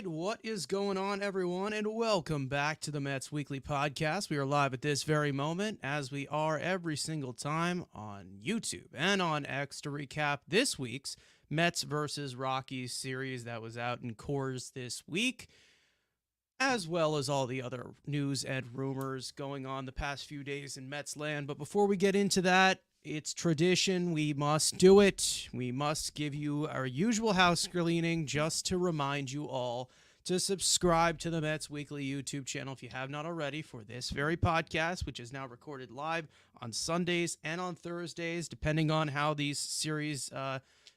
what is going on, everyone, and welcome back to the Mets Weekly Podcast. We are live at this very moment, as we are every single time on YouTube and on X to recap this week's Mets versus Rockies series that was out in Coors this week, as well as all the other news and rumors going on the past few days in Mets land. But before we get into that, it's tradition. We must do it. We must give you our usual house cleaning just to remind you all to subscribe to the Mets Weekly YouTube channel if you have not already for this very podcast, which is now recorded live on Sundays and on Thursdays, depending on how these series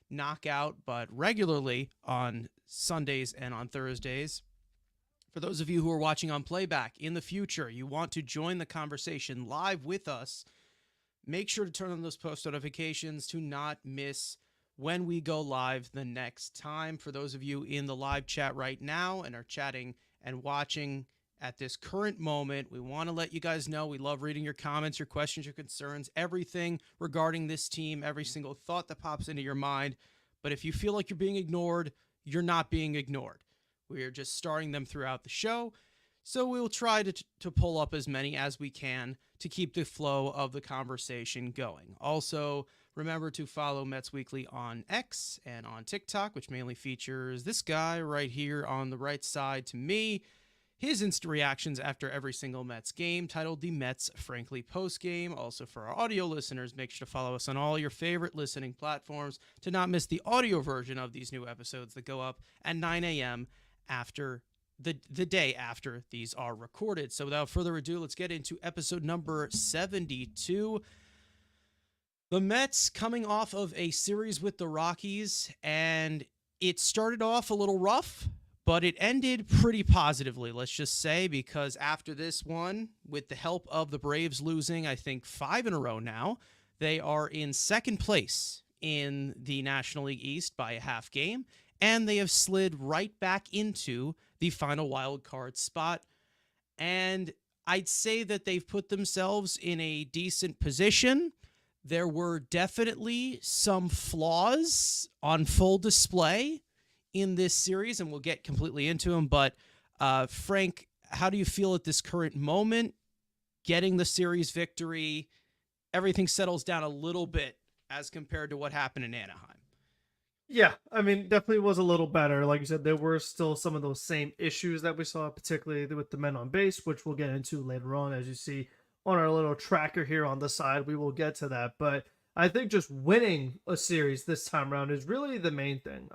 knock out, but regularly on Sundays and on Thursdays. For those of you who are watching on playback in the future, you want to join the conversation live with us, make sure to turn on those post notifications to not miss when we go live the next time. For those of you in the live chat right now and are chatting and watching at this current moment, we want to let you guys know we love reading your comments, your questions, your concerns, everything regarding this team, every single thought that pops into your mind. But if you feel like you're being ignored, you're not being ignored. We are just starting them throughout the show. So we'll try to pull up as many as we can to keep the flow of the conversation going. Also, remember to follow Mets Weekly on X and on TikTok, which mainly features this guy right here on the right side to me. His instant reactions after every single Mets game, titled the Mets Frankly Postgame. Also, for our audio listeners, make sure to follow us on all your favorite listening platforms to not miss the audio version of these new episodes that go up at 9 a.m. after the day after these are recorded. So without further ado, let's get into episode number 72. The Mets coming off of a series with the Rockies, and it started off a little rough, but it ended pretty positively, let's just say, because after this one, with the help of the Braves losing, I think 5 in a row now, they are in second place in the National League East by a half game, and they have slid right back into the final wild card spot. And I'd say that they've put themselves in a decent position. There were definitely some flaws on full display in this series, and we'll get completely into them. But Frank, how do you feel at this current moment? Getting the series victory, everything settles down a little bit as compared to what happened in Anaheim. Yeah, I mean, definitely was a little better. Like you said, there were still some of those same issues that we saw, particularly with the men on base, which we'll get into later on. As you see on our little tracker here on the side, we will get to that. But I think just winning a series this time around is really the main thing.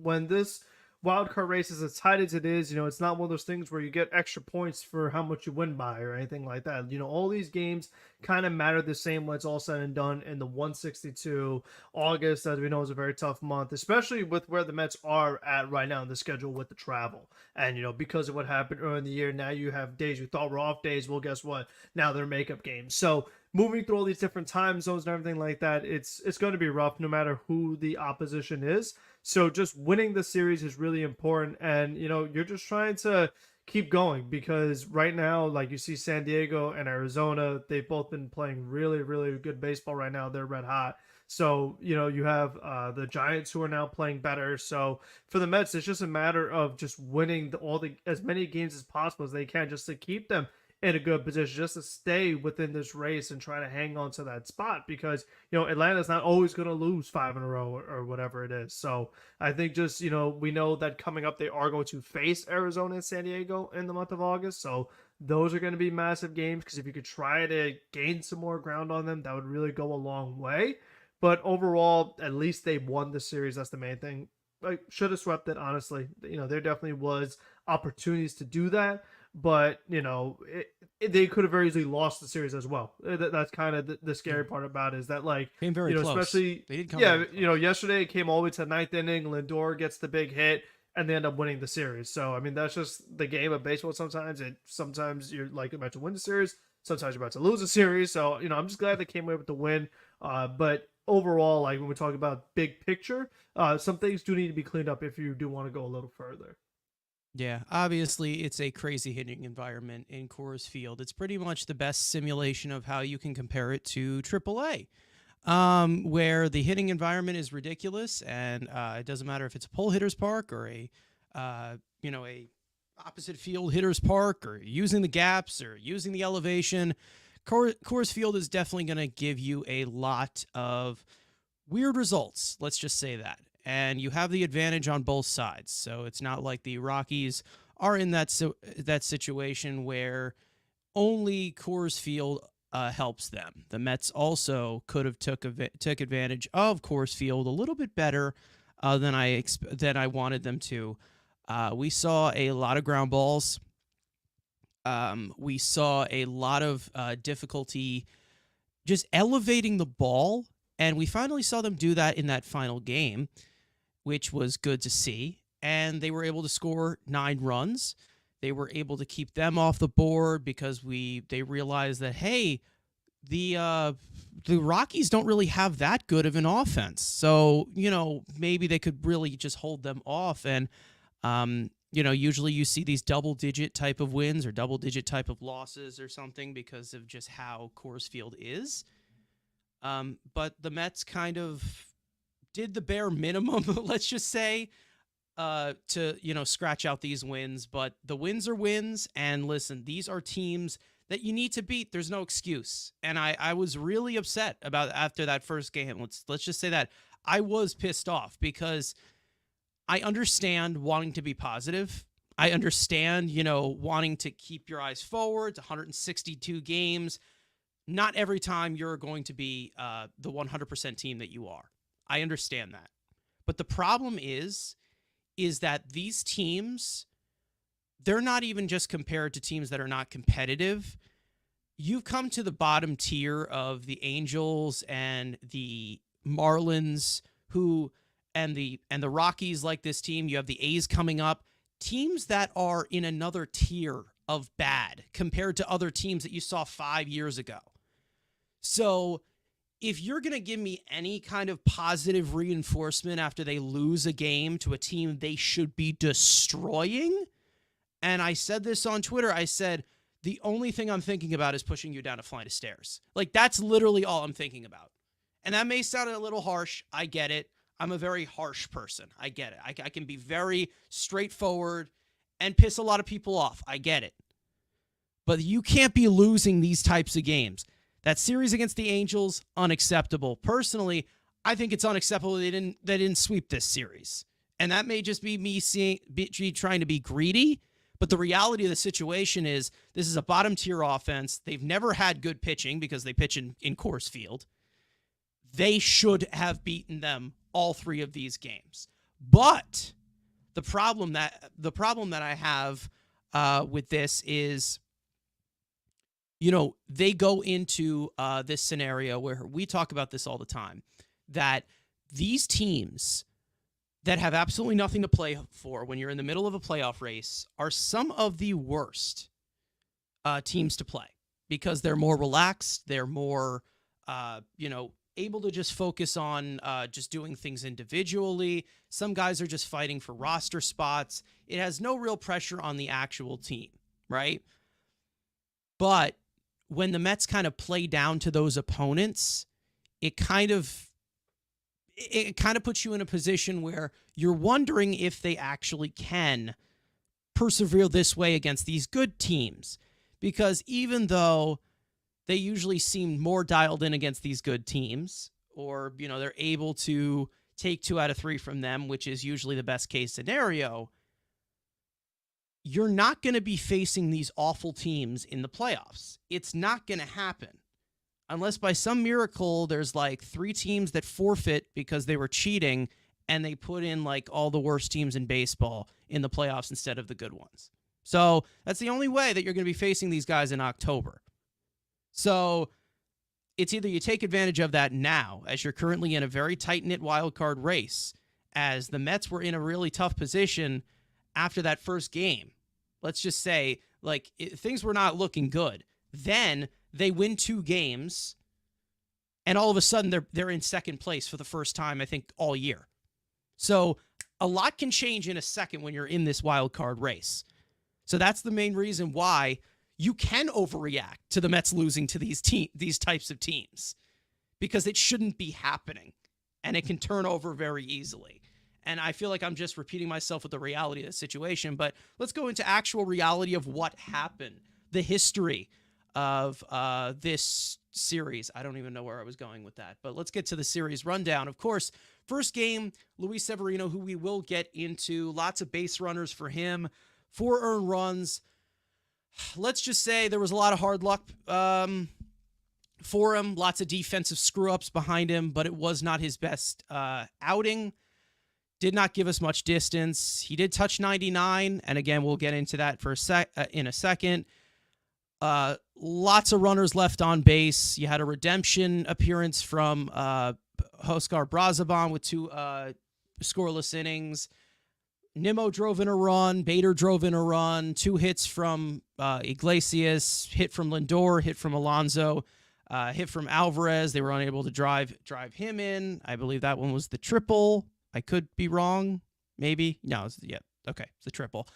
When this wild card race is as tight as it is, it's not one of those things where you get extra points for how much you win by or anything like that. All these games kind of matter the same when it's all said and done in the 162. August, as we know, is a very tough month, especially with where the Mets are at right now in the schedule with the travel. And, because of what happened earlier in the year, now you have days you thought were off days. Well, guess what? Now they're makeup games. So moving through all these different time zones and everything like that, it's going to be rough no matter who the opposition is. So just winning the series is really important. And, you're just trying to keep going because right now, like you see San Diego and Arizona, they've both been playing really, really good baseball right now. They're red hot. So, you have the Giants who are now playing better. So for the Mets, it's just a matter of just winning as many games as possible as they can just to keep them in a good position, just to stay within this race and try to hang on to that spot because, Atlanta's not always going to lose 5 in a row or whatever it is. So I think just, we know that coming up, they are going to face Arizona and San Diego in the month of August. So those are going to be massive games because if you could try to gain some more ground on them, that would really go a long way. But overall, at least they won the series. That's the main thing. I should have swept it, honestly. There definitely was opportunities to do that. But, they could have very easily lost the series as well. That's kind of the scary part about it is that, like, came very close. Especially, they did come very close. Yesterday it came all the way to the ninth inning. Lindor gets the big hit, and they end up winning the series. So, I mean, that's just the game of baseball sometimes. Sometimes you're, like, about to win the series. Sometimes you're about to lose a series. So, I'm just glad they came away with the win. But overall, like, when we talk about big picture, some things do need to be cleaned up if you do want to go a little further. Yeah, obviously it's a crazy hitting environment in Coors Field. It's pretty much the best simulation of how you can compare it to AAA, where the hitting environment is ridiculous, and it doesn't matter if it's a pull hitter's park or a a opposite field hitter's park, or using the gaps, or using the elevation, Coors Field is definitely going to give you a lot of weird results. Let's just say that. And you have the advantage on both sides. So it's not like the Rockies are in that situation where only Coors Field helps them. The Mets also could have took advantage of Coors Field a little bit better than I wanted them to. We saw a lot of ground balls. We saw a lot of difficulty just elevating the ball, and we finally saw them do that in that final game, which was good to see. And they were able to score 9 runs. They were able to keep them off the board because they realized that, hey, the Rockies don't really have that good of an offense. So, maybe they could really just hold them off. And, usually you see these double-digit type of wins or double-digit type of losses or something because of just how Coors Field is. But the Mets kind of did the bare minimum, let's just say, to scratch out these wins. But the wins are wins, and listen, these are teams that you need to beat. There's no excuse. And I was really upset about after that first game. Let's just say that I was pissed off because I understand wanting to be positive. I understand, wanting to keep your eyes forward. It's 162 games. Not every time you're going to be the 100% team that you are. I understand that. But the problem is that these teams, they're not even just compared to teams that are not competitive. You've come to the bottom tier of the Angels and the Marlins, and the Rockies like this team. You have the A's coming up. Teams that are in another tier of bad compared to other teams that you saw 5 years ago. So if you're going to give me any kind of positive reinforcement after they lose a game to a team they should be destroying, and I said this on Twitter, I said, the only thing I'm thinking about is pushing you down a flight of stairs. Like, that's literally all I'm thinking about. And that may sound a little harsh. I get it. I'm a very harsh person. I get it. I can be very straightforward and piss a lot of people off. I get it. But you can't be losing these types of games. That series against the Angels, unacceptable. Personally, I think it's unacceptable they didn't sweep this series. And that may just be me trying to be greedy, but the reality of the situation is this is a bottom-tier offense. They've never had good pitching because they pitch in Coors Field. They should have beaten them all 3 of these games. But the problem that I have with this is, they go into this scenario where we talk about this all the time, that these teams that have absolutely nothing to play for when you're in the middle of a playoff race are some of the worst teams to play because they're more relaxed. They're more, able to just focus on just doing things individually. Some guys are just fighting for roster spots. It has no real pressure on the actual team, right? But when the Mets kind of play down to those opponents, it kind of puts you in a position where you're wondering if they actually can persevere this way against these good teams. Because even though they usually seem more dialed in against these good teams, or, they're able to take 2 out of 3 from them, which is usually the best case scenario, you're not going to be facing these awful teams in the playoffs. It's not going to happen. Unless by some miracle there's like 3 teams that forfeit because they were cheating and they put in like all the worst teams in baseball in the playoffs instead of the good ones. So that's the only way that you're going to be facing these guys in October. So it's either you take advantage of that now, as you're currently in a very tight-knit wild card race, as the Mets were in a really tough position after that first game. Let's just say, things were not looking good. Then they win 2 games, and all of a sudden they're in second place for the first time, I think, all year. So a lot can change in a second when you're in this wild card race. So that's the main reason why you can overreact to the Mets losing to these types of teams, because it shouldn't be happening, and it can turn over very easily. And I feel like I'm just repeating myself with the reality of the situation. But let's go into actual reality of what happened, the history of this series. I don't even know where I was going with that, but let's get to the series rundown. Of course, first game, Luis Severino, who we will get into, lots of base runners for him, 4 earned runs. Let's just say there was a lot of hard luck for him, lots of defensive screw-ups behind him, but it was not his best outing. Did not give us much distance. He did touch 99, and again, we'll get into that for in a second. Lots of runners left on base. You had a redemption appearance from Huascar Brazaban with 2 scoreless innings. Nimmo drove in a run. Bader drove in a run. 2 hits from Iglesias. Hit from Lindor. Hit from Alonso. Hit from Alvarez. They were unable to drive him in. I believe that one was the triple. I could be wrong. Maybe. No. Okay. It's the triple.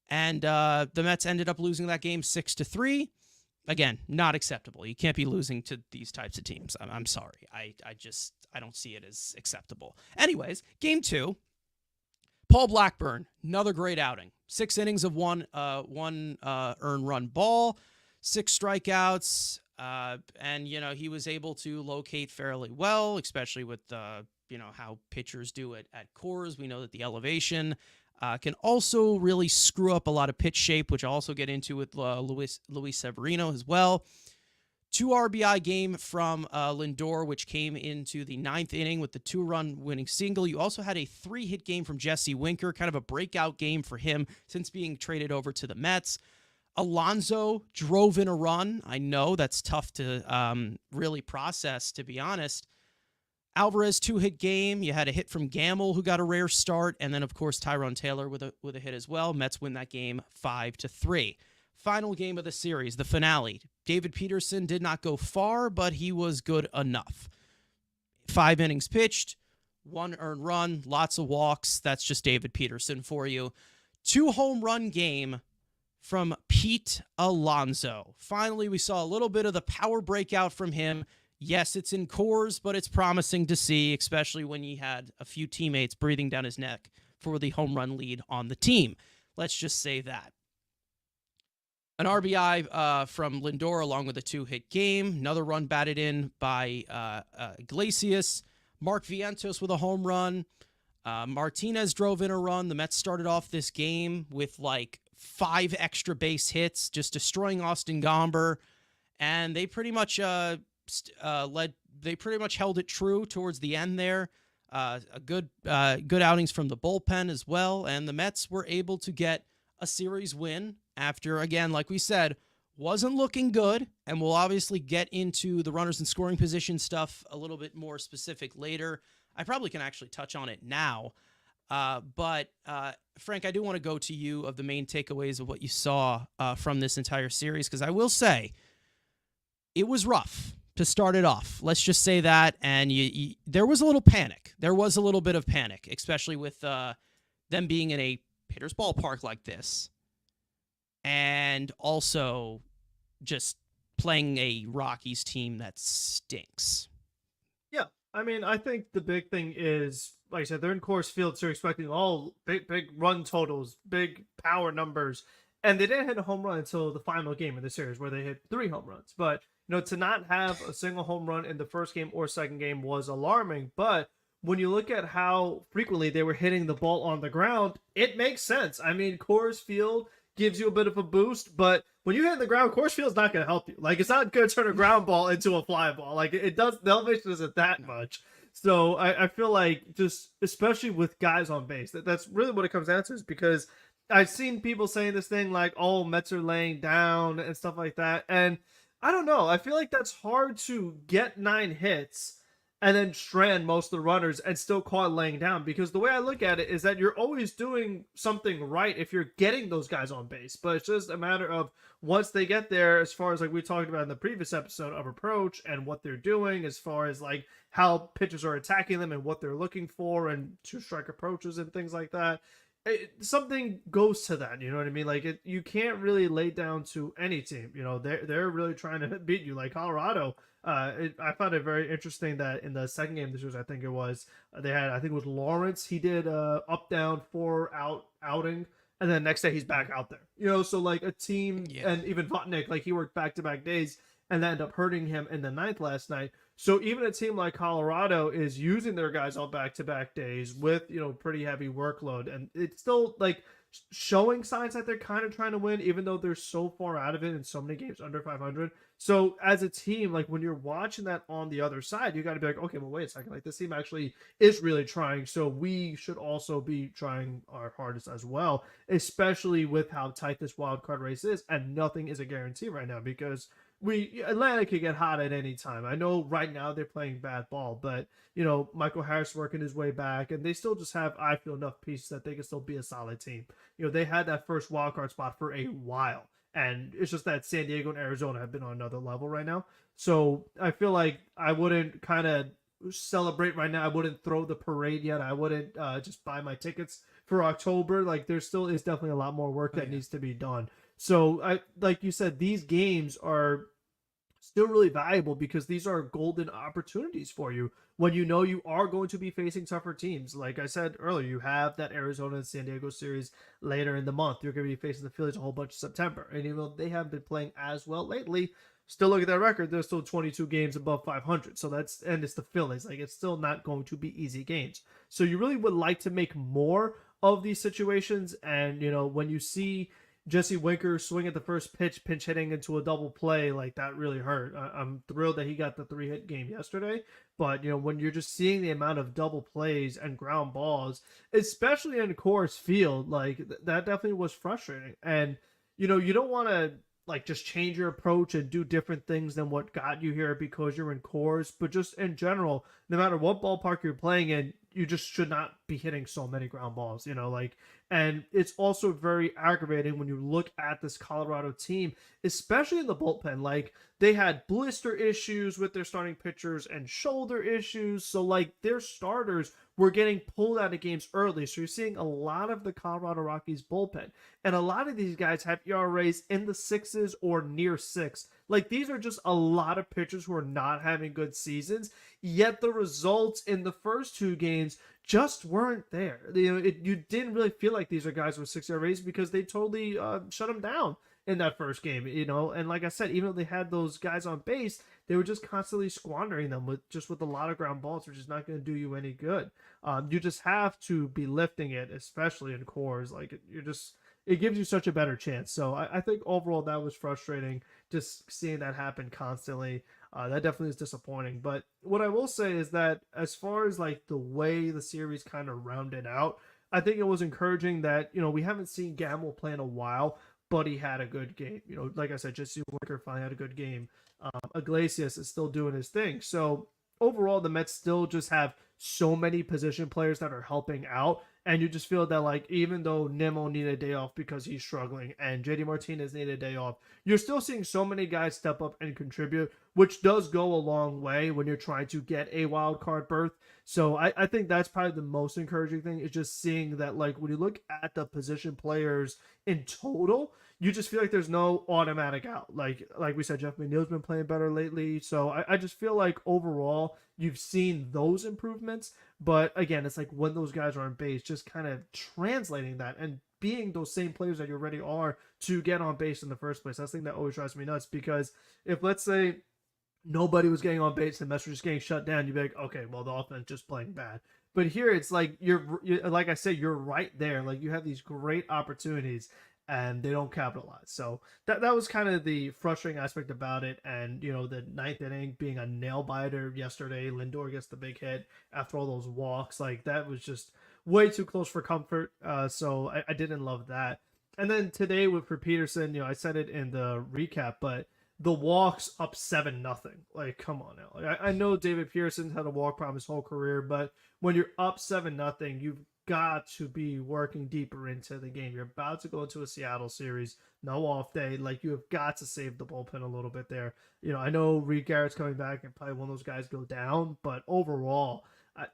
And the Mets ended up losing that game 6-3. Again, not acceptable. You can't be losing to these types of teams. I'm sorry. I don't see it as acceptable. Anyways, game 2. Paul Blackburn, another great outing. 6 innings of one earned run ball, 6 strikeouts, and he was able to locate fairly well, especially with how pitchers do it at Coors. We know that the elevation can also really screw up a lot of pitch shape, which I'll also get into with Luis Severino as well. 2 RBI game from Lindor, which came into the 9th inning with the 2-run winning single. You also had a 3-hit game from Jesse Winker, kind of a breakout game for him since being traded over to the Mets. Alonso drove in a run. I know that's tough to really process, to be honest. Alvarez 2-hit game. You had a hit from Gamble, who got a rare start, and then of course Tyrone Taylor with a hit as well. Mets win that game 5-3. Final game of the series, the finale. David Peterson did not go far, but he was good enough. 5 innings pitched, 1 earned run, lots of walks. That's just David Peterson for you. 2 home run game from Pete Alonso. Finally, we saw a little bit of the power breakout from him. Yes, it's in Coors, but it's promising to see, especially when he had a few teammates breathing down his neck for the home run lead on the team. Let's just say that. An RBI from Lindor along with a 2-hit game. Another run batted in by Iglesias. Mark Vientos with a home run. Martinez drove in a run. The Mets started off this game with 5 extra base hits, just destroying Austin Gomber. And they pretty much held it true towards the end there. Good outings from the bullpen as well. And the Mets were able to get a series win after, again, like we said, wasn't looking good. And we'll obviously get into the runners in scoring position stuff a little bit more specific later. I probably can actually touch on it now. But Frank, I do want to go to you of the main takeaways of what you saw from this entire series, because I will say it was rough to start it off. Let's just say that. And there was a little panic. There was a little bit of panic, especially with them being in a hitter's ballpark like this. And also just playing a Rockies team that stinks. Yeah, I mean, I think the big thing is, like I said, they're in Coors Field, so you're expecting all big run totals, big power numbers. And they didn't hit a home run until the final game of the series, where they hit 3 home runs. But to not have a single home run in the first game or second game was alarming. But when you look at how frequently they were hitting the ball on the ground, it makes sense. I mean, Coors Field gives you a bit of a boost, but when you hit the ground, Coors Field's not going to help you. It's not going to turn a ground ball into a fly ball. It does. The elevation isn't that much. So I feel like, just especially with guys on base, that's really what it comes down to, is because I've seen people saying this thing like, oh, Mets are laying down and stuff like that. And I don't know. I feel like that's hard to get 9 hits and then strand most of the runners and still call it laying down, because the way I look at it is that you're always doing something right if you're getting those guys on base. But it's just a matter of, once they get there, as far as we talked about in the previous episode, of approach and what they're doing, as far as how pitchers are attacking them and what they're looking for, and 2-strike approaches and things like that. something goes to that. You know what I mean? Like you can't really lay down to any team. You know, they're really trying to beat you. Like Colorado, I found it very interesting that in the second game this was, I think it was, they had, I think it was Lawrence. He did up down 4 out outing, and then next day he's back out there. You know, so like a team, Yeah. and even Votnik, like he worked back to back days, and that ended up hurting him in the ninth last night. So even a team like Colorado is using their guys on back-to-back days with, pretty heavy workload, and it's still like showing signs that they're kind of trying to win, even though they're so far out of it in so many games under 500. So as a team, like when you're watching that on the other side, you got to be like, okay, well, wait a second, like this team actually is really trying, so we should also be trying our hardest as well, especially with how tight this wild card race is, and nothing is a guarantee right now because Atlanta could get hot at any time. I know right now they're playing bad ball, but Michael Harris working his way back, and they still just have, I feel, enough pieces that they can still be a solid team. They had that first wild card spot for a while, and it's just that San Diego and Arizona have been on another level right now. So I feel like I wouldn't kind of celebrate right now. I wouldn't throw the parade yet. I wouldn't just buy my tickets for October. Like there still is definitely a lot more work that needs to be done. So like you said, these games are still really valuable because these are golden opportunities for you when you are going to be facing tougher teams. Like I said earlier, you have that Arizona and San Diego series later in the month. You're going to be facing the Phillies a whole bunch of September. And even though they haven't been playing as well lately, still look at their record. They're still 22 games above 500. So and it's the Phillies. Like it's still not going to be easy games. So you really would like to make more of these situations. And, when you see Jesse Winker swing at the first pitch, pinch hitting into a double play, like that really hurt. I'm thrilled that he got the 3-hit game yesterday, but when you're just seeing the amount of double plays and ground balls, especially in Coors Field, like that definitely was frustrating. And you don't want to like just change your approach and do different things than what got you here because you're in Coors, but just in general, no matter what ballpark you're playing in, you just should not be hitting so many ground balls, and it's also very aggravating when you look at this Colorado team, especially in the bullpen. Like they had blister issues with their starting pitchers and shoulder issues. So like their starters were getting pulled out of games early. So you're seeing a lot of the Colorado Rockies bullpen. And a lot of these guys have ERAs in the sixes or near 6. Like these are just a lot of pitchers who are not having good seasons. Yet the results in the first 2 games just weren't there. You didn't really feel like these are guys with 6 ERAs because they totally shut them down in that first game. And like I said, even though they had those guys on base, they were just constantly squandering them with a lot of ground balls, which is not going to do you any good. You just have to be lifting it, especially in Coors. Like it gives you such a better chance. So I think overall that was frustrating, just seeing that happen constantly. That definitely is disappointing. But what I will say is that as far as like the way the series kind of rounded out, I think it was encouraging that, we haven't seen Gamble play in a while, but he had a good game. Like I said, Jesse Winker finally had a good game. Iglesias is still doing his thing. So overall, the Mets still just have so many position players that are helping out. And you just feel that, like, even though Nimmo needed a day off because he's struggling and JD Martinez needed a day off, you're still seeing so many guys step up and contribute, which does go a long way when you're trying to get a wild card berth. So I think that's probably the most encouraging thing, is just seeing that, like, when you look at the position players in total, you just feel like there's no automatic out. Like we said, Jeff McNeil's been playing better lately. So I just feel like overall you've seen those improvements. But again, it's like when those guys are on base, just kind of translating that and being those same players that you already are to get on base in the first place. That's the thing that always drives me nuts, because if, let's say, nobody was getting on base and the Mets were just getting shut down, you'd be like, okay, well, the offense just playing bad. But here it's like you're like I said, you're right there. Like you have these great opportunities and they don't capitalize. So that was kind of the frustrating aspect about it. And the ninth inning being a nail biter yesterday, Lindor gets the big hit after all those walks. Like that was just way too close for comfort. So I didn't love that. And then today for Peterson, I said it in the recap, but the walks up 7-0. Like, come on now. Like, I know David Pearson's had a walk problem his whole career, but when you're up 7-0, you've got to be working deeper into the game. You're about to go into a Seattle series, no off day. Like, you have got to save the bullpen a little bit there. I know Reed Garrett's coming back and probably one of those guys go down, but overall,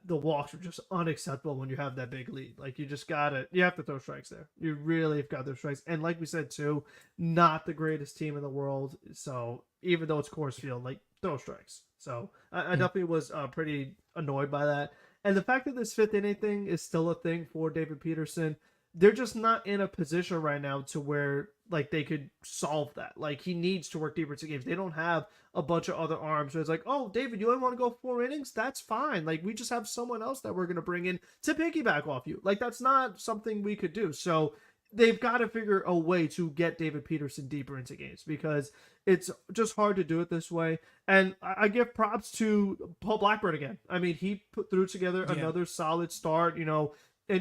the walks are just unacceptable when you have that big lead. Like you have to throw strikes there. You really have got to throw strikes. And like we said too, not the greatest team in the world. So even though it's Coors Field, like throw strikes. So I definitely was pretty annoyed by that. And the fact that this fifth inning thing is still a thing for David Peterson, they're just not in a position right now to where like they could solve that. Like he needs to work deeper into games. They don't have a bunch of other arms. So it's like, oh, David, you only want to go 4 innings? That's fine. Like we just have someone else that we're gonna bring in to piggyback off you. Like that's not something we could do. So they've got to figure a way to get David Peterson deeper into games because it's just hard to do it this way. And I give props to Paul Blackburn again. I mean, he put through together another solid start, in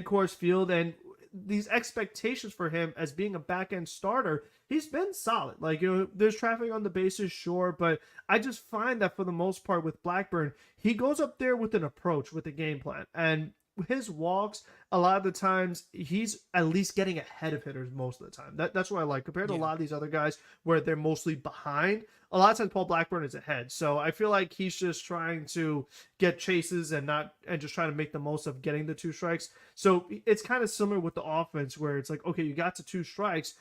Coors Field, and these expectations for him as being a back end starter, he's been solid. Like, there's traffic on the bases, sure, but I just find that for the most part with Blackburn, he goes up there with an approach, with a game plan. And his walks, a lot of the times, he's at least getting ahead of hitters most of the time. That's what I like. Compared to a lot of these other guys where they're mostly behind, a lot of times Paul Blackburn is ahead. So I feel like he's just trying to get chases and just trying to make the most of getting the 2 strikes. So it's kind of similar with the offense where it's like, okay, you got to 2 strikes,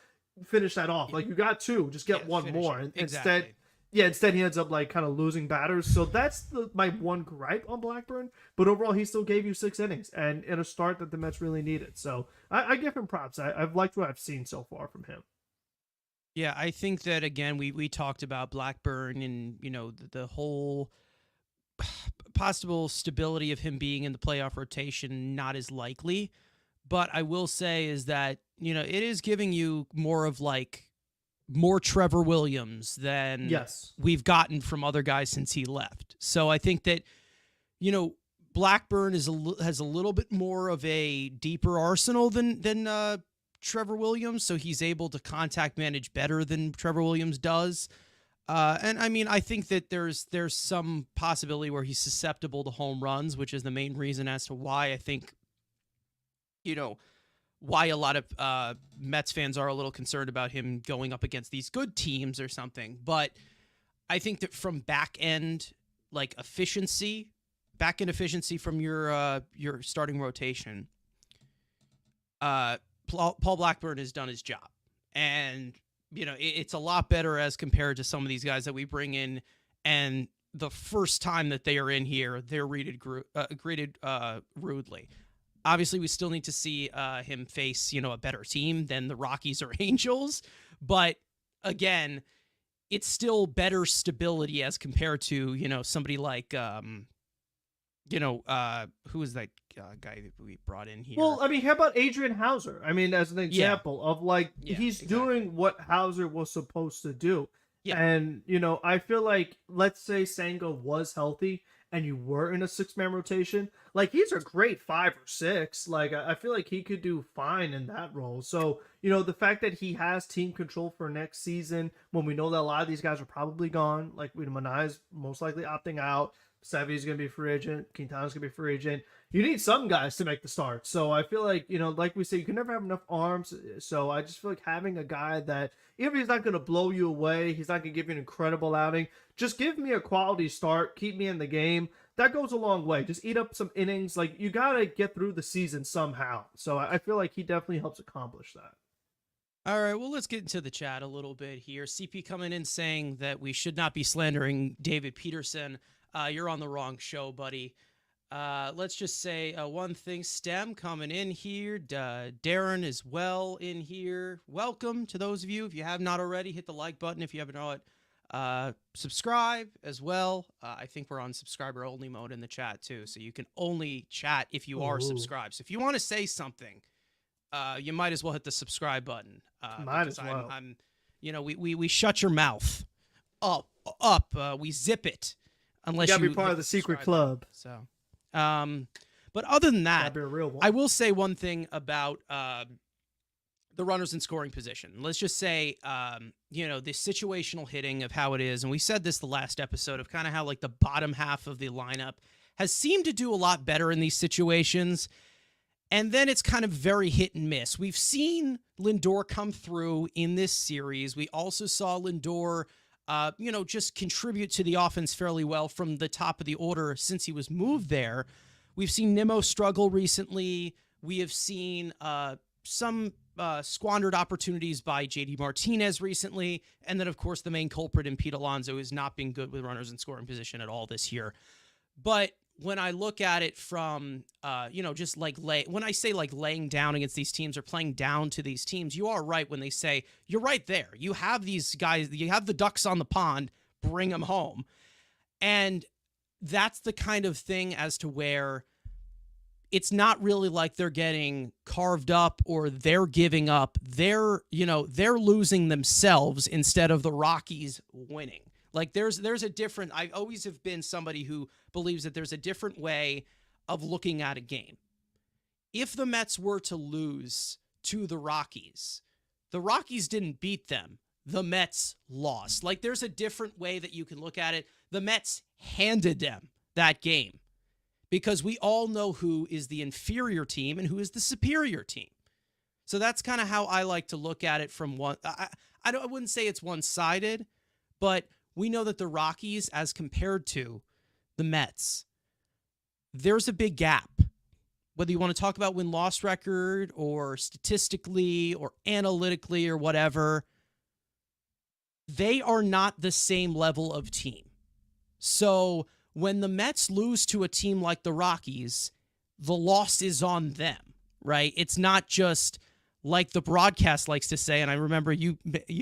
finish that off. Like you got 2, just get one more. And exactly. Instead he ends up like kind of losing batters. So that's my one gripe on Blackburn. But overall, he still gave you 6 innings and in a start that the Mets really needed. So I give him props. I've liked what I've seen so far from him. Yeah, I think that, again, we talked about Blackburn and, the whole possible stability of him being in the playoff rotation, not as likely. But I will say is that, it is giving you more Trevor Williams than we've gotten from other guys since he left. So I think that, Blackburn has a little bit more of a deeper arsenal than Trevor Williams, so he's able to contact manage better than Trevor Williams does. And I mean, I think that there's some possibility where he's susceptible to home runs, which is the main reason as to why I think, why a lot of Mets fans are a little concerned about him going up against these good teams or something. But I think that from back-end efficiency from your starting rotation, Paul Blackburn has done his job. And, it's a lot better as compared to some of these guys that we bring in. And the first time that they are in here, they're greeted rudely. Obviously, we still need to see him face, a better team than the Rockies or Angels. But again, it's still better stability as compared to, somebody like, who is that guy that we brought in here? Well, I mean, how about Adrian Hauser? I mean, as an example of he's doing what Hauser was supposed to do. Yeah. And, I feel like, let's say Senga was healthy and you were in a 6-man rotation, he's a great 5 or 6. I feel like he could do fine in that role. So, the fact that he has team control for next season, when we know that a lot of these guys are probably gone, Manae's most likely opting out, Sevy's going to be free agent, Quintana's going to be free agent. You need some guys to make the start. So I feel like, like we say, you can never have enough arms. So I just feel like having a guy that, even if he's not going to blow you away, he's not going to give you an incredible outing, just give me a quality start, keep me in the game. That goes a long way. Just eat up some innings. You got to get through the season somehow. So I feel like he definitely helps accomplish that. All right, well, let's get into the chat a little bit here. CP coming in saying that we should not be slandering David Peterson. You're on the wrong show, buddy. Let's just say one thing. Stem coming in here. Darren as well in here. Welcome to those of you. If you have not already, hit the like button. If you haven't not, subscribe as well. I think we're on subscriber only mode in the chat too, so you can only chat if you are subscribed. So if you want to say something, you might as well hit the subscribe button. Might as well. I'm we shut your mouth up. We zip it. Unless you gotta be part of the secret club. So, but other than that, be a real one. I will say one thing about the runners in scoring position. Let's just say, the situational hitting of how it is, and we said this the last episode of kind of how the bottom half of the lineup has seemed to do a lot better in these situations, and then it's kind of very hit and miss. We've seen Lindor come through in this series. We also saw Lindor just contribute to the offense fairly well from the top of the order since he was moved there. we've seen Nimmo struggle recently. We have seen some squandered opportunities by JD Martinez recently. And then, of course, the main culprit in Pete Alonso has not been good with runners in scoring position at all this year. But when I look at it from, just like when I say like laying down against these teams or playing down to these teams, you are right when they say you're right there. You have these guys, you have the ducks on the pond, bring them home. And that's the kind of thing as to where it's not really like they're getting carved up or they're giving up. They're losing themselves instead of the Rockies winning. Like there's a different, I always have been somebody who believes that there's a different way of looking at a game. If the Mets were to lose to the Rockies didn't beat them. The Mets lost. Like there's a different way that you can look at it. The Mets handed them that game because we all know who is the inferior team and who is the superior team. So that's kind of how I like to look at it from one. I wouldn't say it's one-sided, but we know that the Rockies, as compared to the Mets, there's a big gap. Whether you want to talk about win-loss record or statistically or analytically or whatever, they are not the same level of team. So when the Mets lose to a team like the Rockies, the loss is on them, right? It's not just like the broadcast likes to say, and I remember you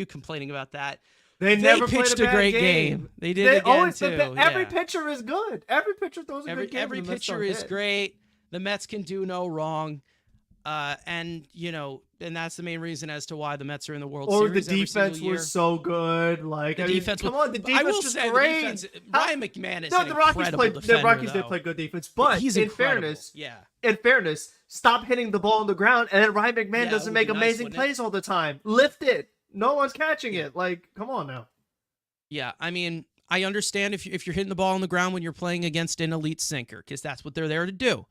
complaining about that. They never pitched played a great game. They did again, too. Every pitcher is good. Every pitcher throws a good game. Every pitcher is great. The Mets can do no wrong. And that's the main reason as to why the Mets are in the World Series. Or the defense was so good. Like the defense. Come on, the defense was great. Ryan McMahon is the Rockies did play good defense, but he's in fairness, stop hitting the ball on the ground, and then Ryan McMahon doesn't make amazing plays all the time. Lift it. No one's catching it. Like, come on now. Yeah, I mean, I understand if you're hitting the ball on the ground when you're playing against an elite sinker, because that's what they're there to do.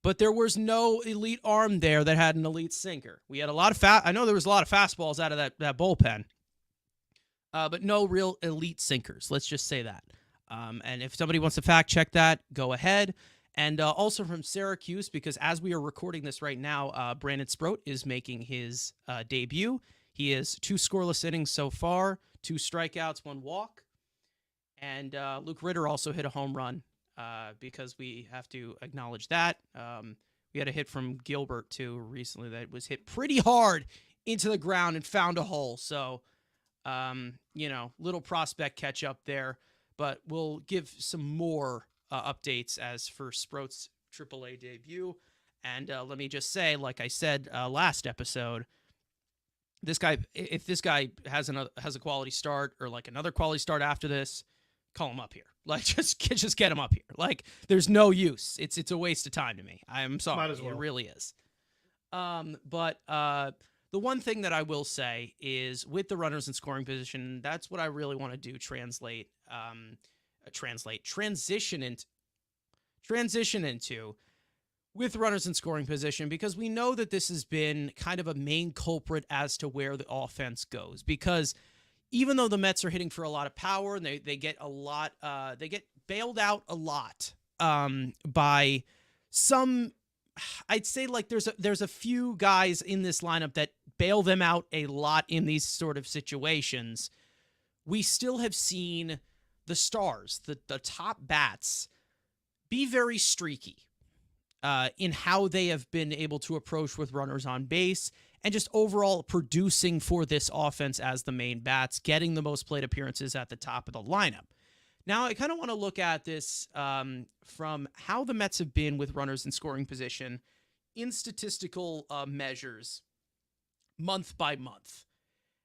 But there was no elite arm there that had an elite sinker. We had a lot of I know there was a lot of fastballs out of that bullpen, but no real elite sinkers. Let's just say that. And if somebody wants to fact check that, go ahead. And also from Syracuse, because as we are recording this right now, Brandon Sproat is making his debut. He is 2 scoreless innings so far, 2 strikeouts, 1 walk. And Luke Ritter also hit a home run because we have to acknowledge that. We had a hit from Gilbert, too, recently that was hit pretty hard into the ground and found a hole. So, little prospect catch up there. But we'll give some more updates as for Sproat's AAA debut. And let me just say, like I said last episode, if this guy has a quality start or like another quality start after this, call him up here. Like just get him up here. Like there's no use. It's a waste of time to me. I'm sorry. Might as well. It really is. But the one thing that I will say is with the runners in scoring position, that's what I really want to do. Transition into with runners in scoring position, because we know that this has been kind of a main culprit as to where the offense goes. Because even though the Mets are hitting for a lot of power and they get a lot, they get bailed out a lot by some. I'd say like there's a few guys in this lineup that bail them out a lot in these sort of situations. We still have seen the stars, the top bats, be very streaky in how they have been able to approach with runners on base and just overall producing for this offense as the main bats, getting the most plate appearances at the top of the lineup. Now, I kind of want to look at this from how the Mets have been with runners in scoring position in statistical measures month by month.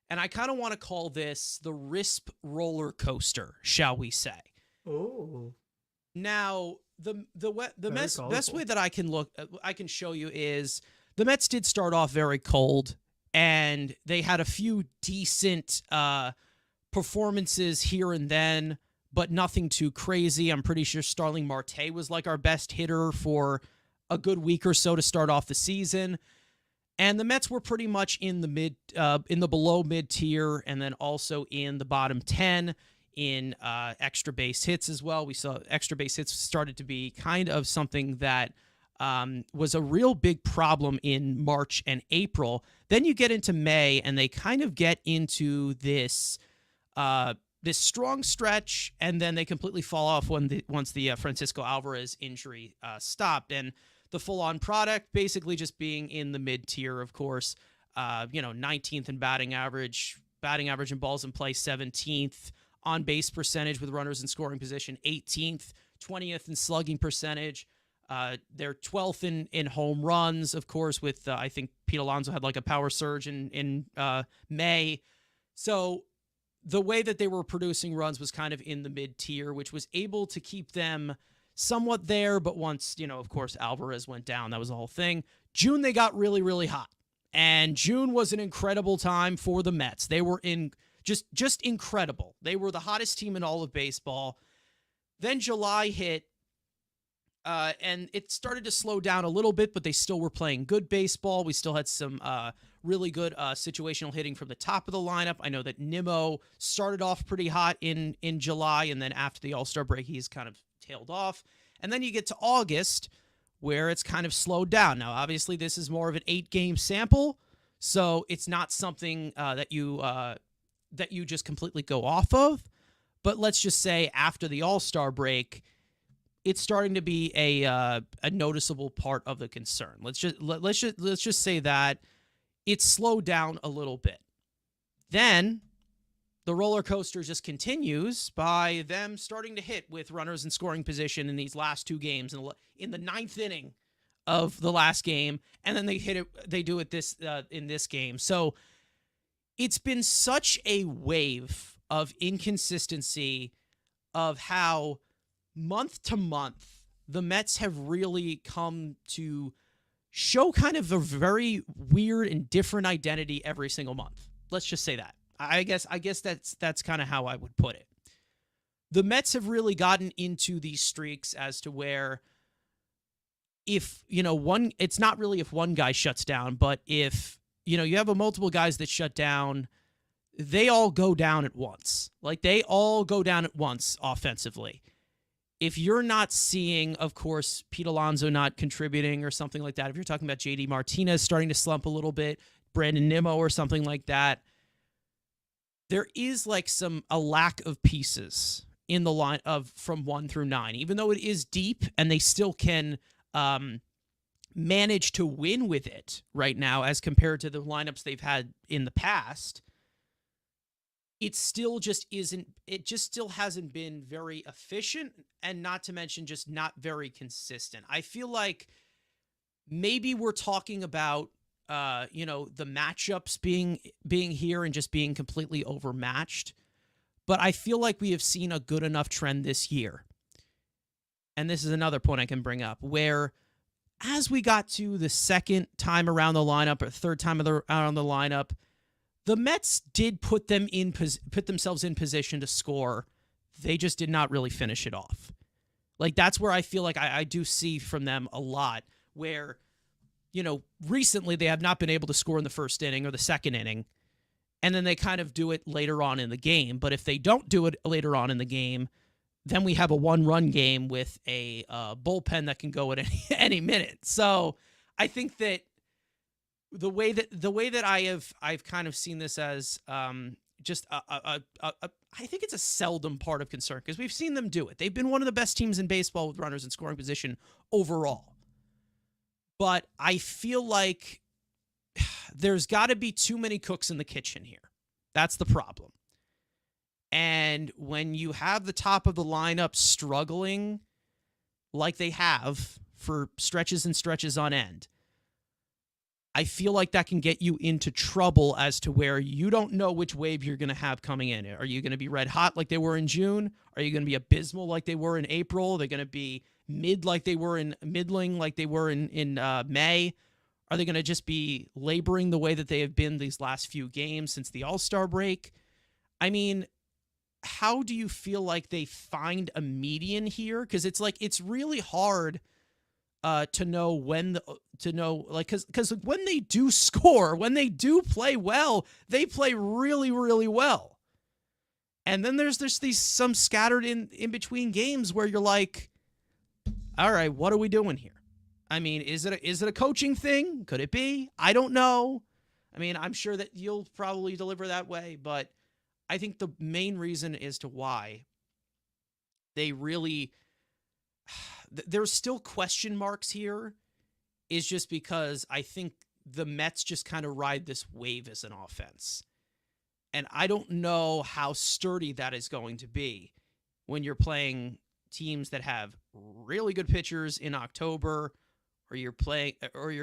And I kind of want to call this the RISP Rollercoaster, shall we say. Oh. Now, the best way that I can show you is the Mets did start off very cold, and they had a few decent performances here and then, but nothing too crazy. I'm pretty sure Starling Marte was like our best hitter for a good week or so to start off the season. And the Mets were pretty much in the below mid tier, and then also in the bottom 10 in extra base hits as well. We saw extra base hits started to be kind of something that was a real big problem in March and April. Then you get into May, and they kind of get into this this strong stretch, and then they completely fall off once the Francisco Alvarez injury stopped. And the full-on product basically just being in the mid-tier, of course. 19th in batting average in balls in play, 17th on base percentage with runners in scoring position, 18th, 20th in slugging percentage. They're 12th in home runs, of course, with I think Pete Alonso had like a power surge in May. So the way that they were producing runs was kind of in the mid-tier, which was able to keep them somewhat there. But once, of course, Alvarez went down, that was the whole thing. June, they got really, really hot. And June was an incredible time for the Mets. They were just incredible. They were the hottest team in all of baseball. Then July hit, and it started to slow down a little bit, but they still were playing good baseball. We still had some really good situational hitting from the top of the lineup. I know that Nimmo started off pretty hot in July, and then after the All-Star break, he's kind of tailed off. And then you get to August, where it's kind of slowed down. Now, obviously, this is more of an 8-game sample, so it's not something that you just completely go off of. But let's just say after the All-Star break, it's starting to be a noticeable part of the concern. Let's just say that it's slowed down a little bit. Then the roller coaster just continues by them starting to hit with runners in scoring position in these last 2 games in the 9th inning of the last game, and then they do it in this game. So it's been such a wave of inconsistency of how month to month the Mets have really come to show kind of a very weird and different identity every single month. Let's just say that. I guess that's kind of how I would put it. The Mets have really gotten into these streaks as to where if, it's not really if one guy shuts down, but if, you have multiple guys that shut down, they all go down at once. Like, they all go down at once offensively. If you're not seeing, of course, Pete Alonso not contributing or something like that, if you're talking about JD Martinez starting to slump a little bit, Brandon Nimmo or something like that, there is like a lack of pieces in the line from 1 through 9, even though it is deep and they still can manage to win with it right now as compared to the lineups they've had in the past. It still just hasn't been very efficient, and not to mention just not very consistent. I feel like maybe we're talking about the matchups being here and just being completely overmatched. But I feel like we have seen a good enough trend this year. And this is another point I can bring up, where as we got to the second time around the lineup or third time around the lineup, the Mets did put themselves in position to score. They just did not really finish it off. Like, that's where I feel like I do see from them a lot, where recently they have not been able to score in the first inning or the second inning, and then they kind of do it later on in the game. But if they don't do it later on in the game, then we have a 1-run game with a bullpen that can go at any minute. So I think that the way that I've kind of seen this as just I think it's a seldom part of concern, because we've seen them do it. They've been one of the best teams in baseball with runners in scoring position overall. But I feel like there's got to be too many cooks in the kitchen here. That's the problem. And when you have the top of the lineup struggling like they have for stretches and stretches on end, I feel like that can get you into trouble as to where you don't know which wave you're going to have coming in. Are you going to be red hot like they were in June? Are you going to be abysmal like they were in April? They're going to be middling like they were in May? Are they going to just be laboring the way that they have been these last few games since the All-Star break? I mean, how do you feel like they find a median here? Because it's really hard to know because when they do score, when they do play well, they play really, really well. And then there's some scattered in between games where you're like, all right, what are we doing here? I mean, is it a coaching thing? Could it be? I don't know. I mean, I'm sure that you'll probably deliver that way, but I think the main reason as to why they really there's still question marks here is just because I think the Mets just kind of ride this wave as an offense. And I don't know how sturdy that is going to be when you're playing teams that have really good pitchers in October, or you're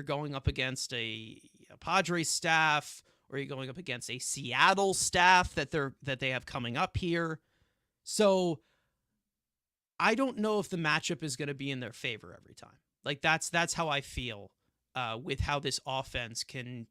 going up against a Padres staff, or you're going up against a Seattle staff that they have coming up here. So I don't know if the matchup is going to be in their favor every time. Like that's how I feel with how this offense can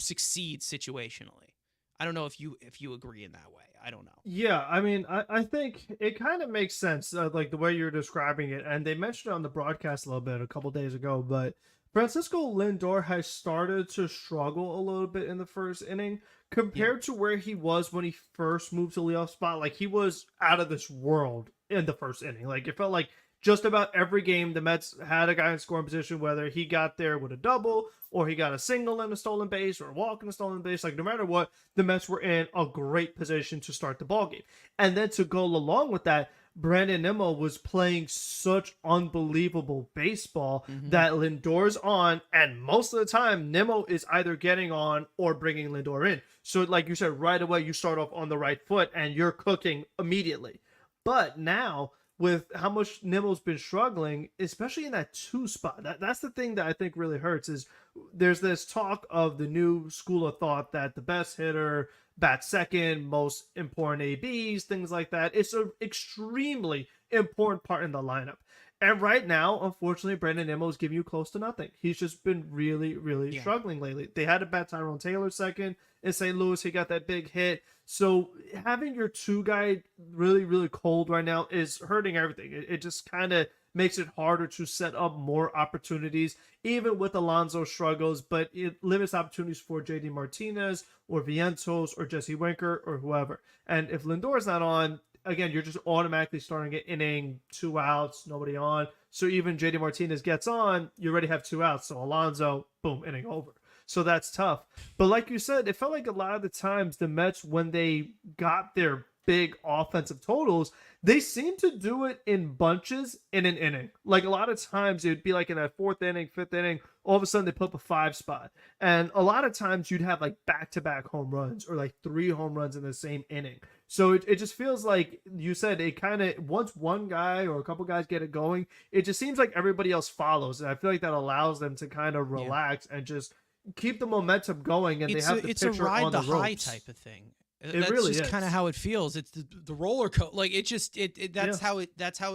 succeed situationally. I don't know if you agree in that way. I don't know. Yeah, I mean, I think it kind of makes sense, like the way you're describing it. And they mentioned it on the broadcast a little bit a couple days ago, but Francisco Lindor has started to struggle a little bit in the first inning compared to where he was when he first moved to leadoff spot. Like he was out of this world in the first inning. Like it felt like just about every game the Mets had a guy in scoring position, whether he got there with a double or he got a single in a stolen base or a walk in a stolen base. Like no matter what, the Mets were in a great position to start the ball game. And then to go along with that, Brandon Nimmo was playing such unbelievable baseball that Lindor's on, and most of the time Nimmo is either getting on or bringing Lindor in. So like you said, right away you start off on the right foot and you're cooking immediately. But now with how much Nimmo's been struggling, especially in that 2 spot, that's the thing that I think really hurts is there's this talk of the new school of thought that the best hitter bats second, most important ABs, things like that. It's an extremely important part in the lineup. And right now, unfortunately, Brandon Nimmo is giving you close to nothing. He's just been really, really struggling lately. They had to bat Tyrone Taylor second in St. Louis. He got that big hit. So having your 2 guy really, really cold right now is hurting everything. It just kind of makes it harder to set up more opportunities, even with Alonso struggles, but it limits opportunities for JD Martinez or Vientos or Jesse Winker or whoever. And if Lindor's not on, again, you're just automatically starting an inning, 2 outs, nobody on. So even JD Martinez gets on, you already have 2 outs. So Alonso, boom, inning over. So that's tough. But like you said, it felt like a lot of the times the Mets, when they got their big offensive totals, they seem to do it in bunches in an inning. Like a lot of times it would be like in that 4th inning, 5th inning, all of a sudden they put up a 5 spot. And a lot of times you'd have like back-to-back home runs or like 3 home runs in the same inning. So it just feels like you said, it kind of, once one guy or a couple guys get it going, it just seems like everybody else follows. And I feel like that allows them to kind of relax and just keep the momentum going, and they have the pitcher on the ropes. It's a ride the high type of thing. That's really just kind of how it feels. It's the roller coaster. Like that's how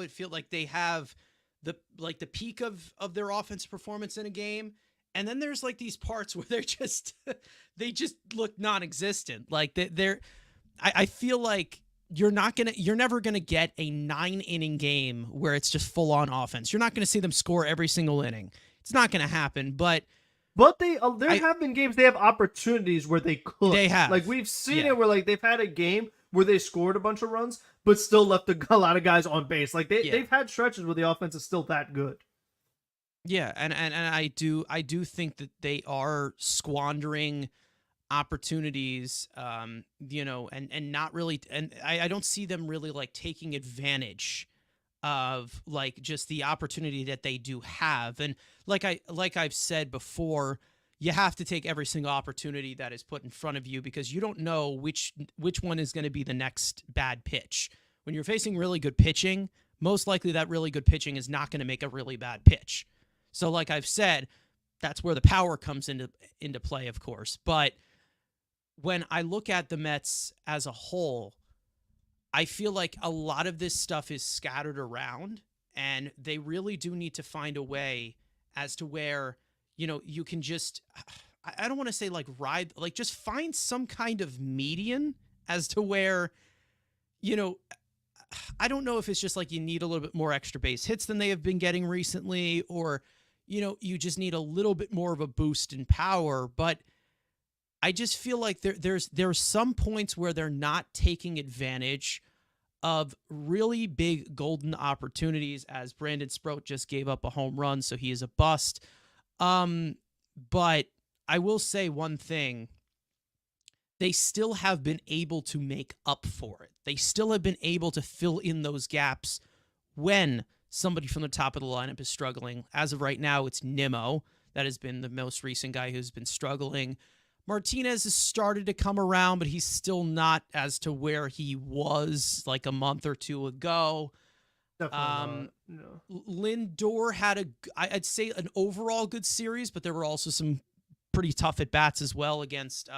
it feels. Like they have the peak of their offense performance in a game, and then there's like these parts where they just look non-existent. Like I feel like you're never gonna get a 9-inning game where it's just full on offense. You're not gonna see them score every single inning. It's not gonna happen, But there have been games they have opportunities where they could. They have. Like we've seen it where like they've had a game where they scored a bunch of runs but still left a lot of guys on base. Like they've had stretches where the offense is still that good. Yeah, and I do think that they are squandering opportunities, and not really, and I don't see them really like taking advantage of like just the opportunity that they do have. And like I've said before, you have to take every single opportunity that is put in front of you because you don't know which one is going to be the next bad pitch. When you're facing really good pitching, most likely that really good pitching is not going to make a really bad pitch. So like I've said, that's where the power comes into play, of course. But when I look at the Mets as a whole, I feel like a lot of this stuff is scattered around, and they really do need to find a way as to where, you can just, I don't want to say like ride, like just find some kind of median as to where, I don't know if it's just like you need a little bit more extra base hits than they have been getting recently, or, you just need a little bit more of a boost in power. But I just feel like there's some points where they're not taking advantage of really big golden opportunities, as Brandon Sproat just gave up a home run, so he is a bust. But I will say one thing. They still have been able to make up for it. They still have been able to fill in those gaps when somebody from the top of the lineup is struggling. As of right now, it's Nimmo. That has been the most recent guy who's been struggling. Martinez has started to come around, but he's still not as to where he was like a month or two ago. Definitely not. No. Lindor had I'd say an overall good series, but there were also some pretty tough at bats as well against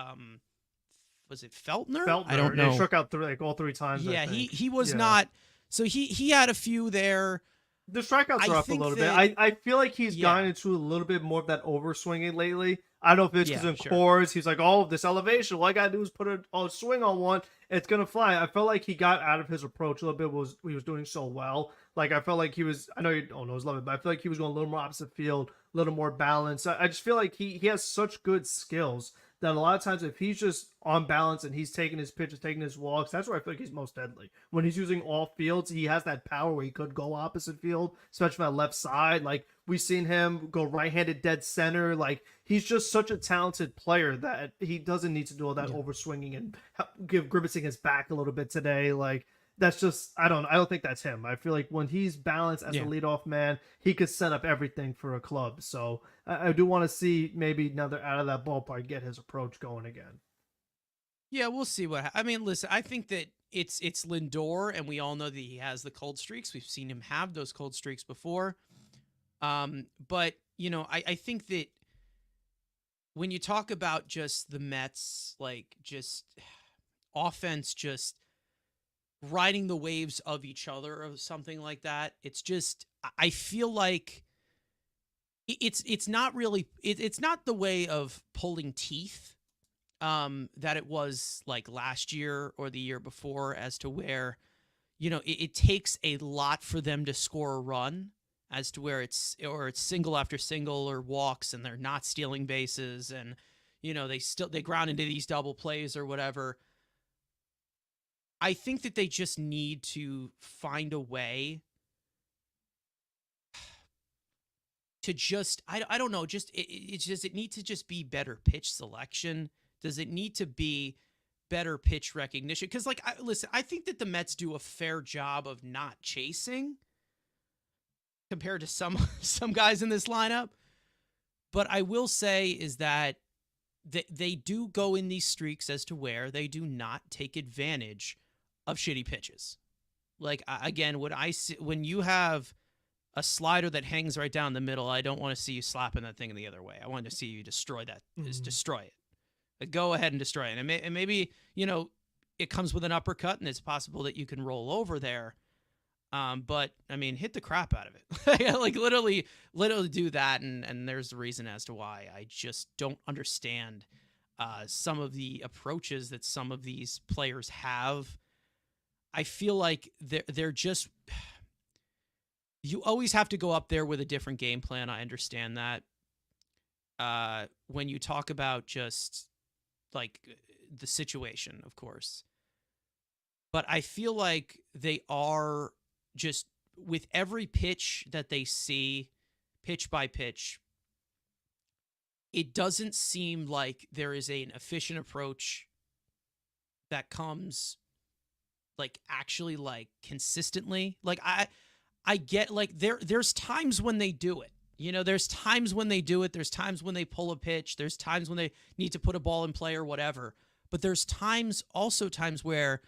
was it Feltner? I don't know. They struck out all 3 times. Yeah, he was not. So he had a few there. The strikeouts are up a little bit. I feel like he's gotten into a little bit more of that overswinging lately. I don't know if it's because in Coors, he's like, oh, this elevation, all I got to do is put a swing on one, it's going to fly. I felt like he got out of his approach a little bit. He was doing so well. Like, I felt like he was, I know you don't know his love it, but I feel like he was going a little more opposite field, a little more balanced. I just feel like he has such good skills that a lot of times if he's just on balance and he's taking his pitches, taking his walks, that's where I feel like he's most deadly. When he's using all fields, he has that power where he could go opposite field, especially on that left side. Like, we've seen him go right-handed dead center. Like, he's just such a talented player that he doesn't need to do all that overswinging and grimacing his back a little bit today. Like, that's just, I don't think that's him. I feel like when he's balanced as a leadoff man, he could set up everything for a club. So I do want to see maybe now they're out of that ballpark, get his approach going again. Yeah, we'll see I mean, listen, I think that it's Lindor, and we all know that he has the cold streaks. We've seen him have those cold streaks before. But, you know, I think that when you talk about just the Mets, like just offense, just riding the waves of each other or something like that, it's just, I feel like it's not really, it's not the way of pulling teeth that it was like last year or the year before, as to where, you know, it takes a lot for them to score a run, as to where it's single after single or walks, and they're not stealing bases, and, you know, they ground into these double plays or whatever. I think that they just need to find a way to just, I don't know, just it needs to just be better pitch selection. Does it need to be better pitch recognition? Because, like, listen, I think that the Mets do a fair job of not chasing compared to some guys in this lineup. But I will say is that they do go in these streaks as to where they do not take advantage of shitty pitches. Like, again, when you have a slider that hangs right down the middle, I don't want to see you slapping that thing the other way. I want to see you destroy that. Just destroy it. Go ahead and destroy it. And maybe, you know, it comes with an uppercut, and it's possible that you can roll over there. But I mean, hit the crap out of it. Like, literally do that. And there's the reason as to why I just don't understand some of the approaches that some of these players have. I feel like they're just, you always have to go up there with a different game plan. I understand that. When you talk about just like the situation, of course. But I feel like they are just, with every pitch that they see, pitch by pitch, it doesn't seem like there is an efficient approach that comes like actually like consistently. Like, I get, like, there's times when they do it. You know, there's times when they do it. There's times when they pull a pitch. There's times when they need to put a ball in play or whatever. But there's also times where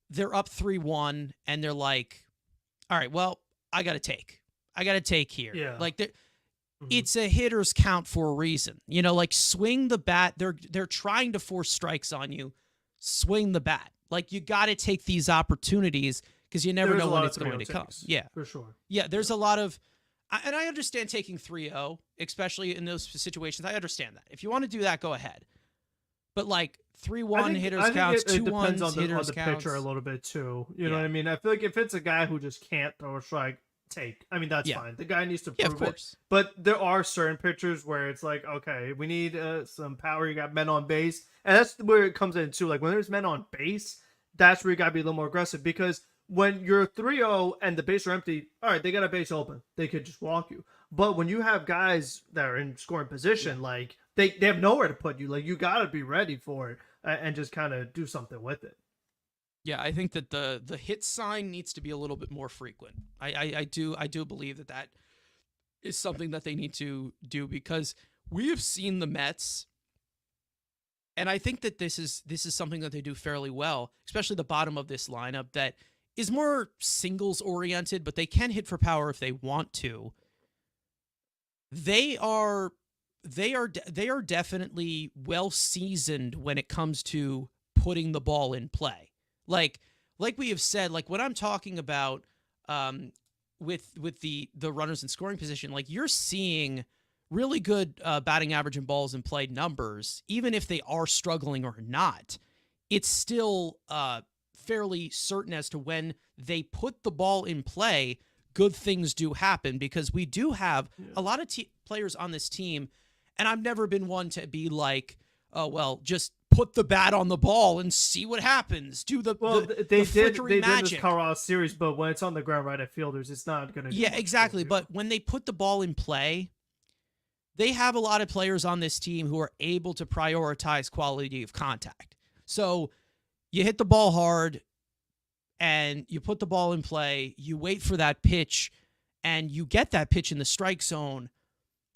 they're up 3-1 and they're like, all right, well, I got to take here. Yeah. Like, it's a hitter's count for a reason. You know, like, swing the bat. They're trying to force strikes on you. Swing the bat. Like, you got to take these opportunities, because you never know when it's going to come. Yeah, for sure. Yeah, there's a lot of, and I understand taking 3-0, especially in those situations. I understand that. If you want to do that, go ahead. But, like, 3-1 hitters counts, 2-1 depends on the hitters counts. pitcher a little bit too. You know what I mean? I feel like if it's a guy who just can't throw a strike, take. I mean, that's Yeah. fine. The guy needs to Yeah, of prove it. course. But there are certain pitchers where it's like, okay, we need some power. You got men on base, and that's where it comes in too. Like when there's men on base, that's where you gotta be a little more aggressive because when you're 3-0 and the base are empty, all right, they got a base open. They could just walk you. But when you have guys that are in scoring position, like they have nowhere to put you. Like you gotta be ready for it and just kind of do something with it. Yeah, I think that the hit sign needs to be a little bit more frequent. I do believe that that is something that they need to do because we have seen the Mets, and I think that this is something that they do fairly well, especially the bottom of this lineup that is more singles oriented, but they can hit for power if they want to. They are they are definitely well seasoned when it comes to putting the ball in play. Like like we have said, like when I'm talking about um with the runners in scoring position, like you're seeing really good batting average and balls in play numbers, even if they are struggling or not. It's still fairly certain as to when they put the ball in play, good things do happen because we do have a lot of players on this team, and I've never been one to be like, oh well, just put the bat on the ball and see what happens. Do Well, the flickery they did this magic. Colorado series, but when it's on the ground right at fielders, it's not gonna do Yeah, much exactly. for you. But when they put the ball in play, they have a lot of players on this team who are able to prioritize quality of contact. So you hit the ball hard and you put the ball in play, you wait for that pitch, and you get that pitch in the strike zone.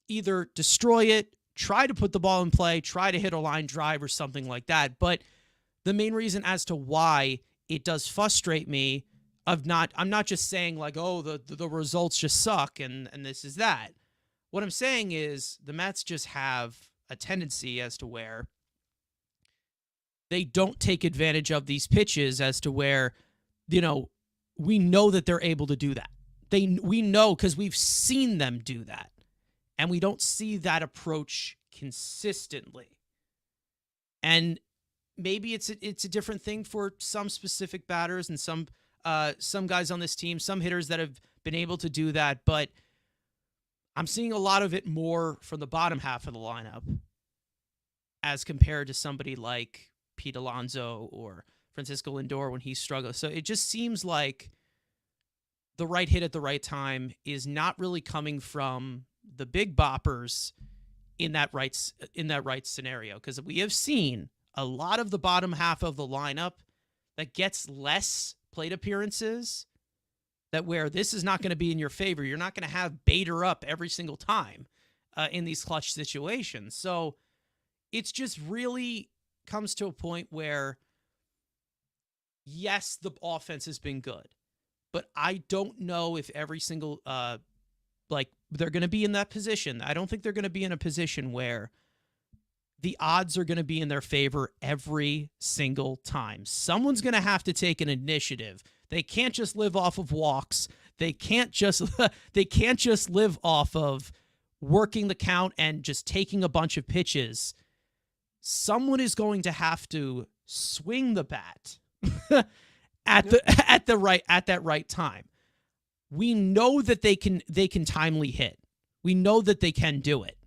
Either destroy it, try to put the ball in play, try to hit a line drive or something like that. But the main reason as to why it does frustrate me I'm not just saying like, oh, the results just suck and this is that. What I'm saying is the Mets just have a tendency as to where they don't take advantage of these pitches as to where, you know, we know that they're able to do that. We know because we've seen them do that. And we don't see that approach consistently. And maybe it's a different thing for some specific batters and some guys on this team, some hitters that have been able to do that, but I'm seeing a lot of it more from the bottom half of the lineup as compared to somebody like Pete Alonso or Francisco Lindor when he struggles. So it just seems like the right hit at the right time is not really coming from the big boppers in that right scenario, because we have seen a lot of the bottom half of the lineup that gets less plate appearances, that where this is not going to be in your favor. You're not going to have Bader up every single time in these clutch situations. So it's just really comes to a point where, yes, the offense has been good, but I don't know if every single, like they're going to be in that position. I don't think they're going to be in a position where the odds are going to be in their favor every single time. Someone's going to have to take an initiative. They can't just live off of walks. They can't just live off of working the count and just taking a bunch of pitches. Someone is going to have to swing the bat at that right time. We know that they can timely hit. We know that they can do it.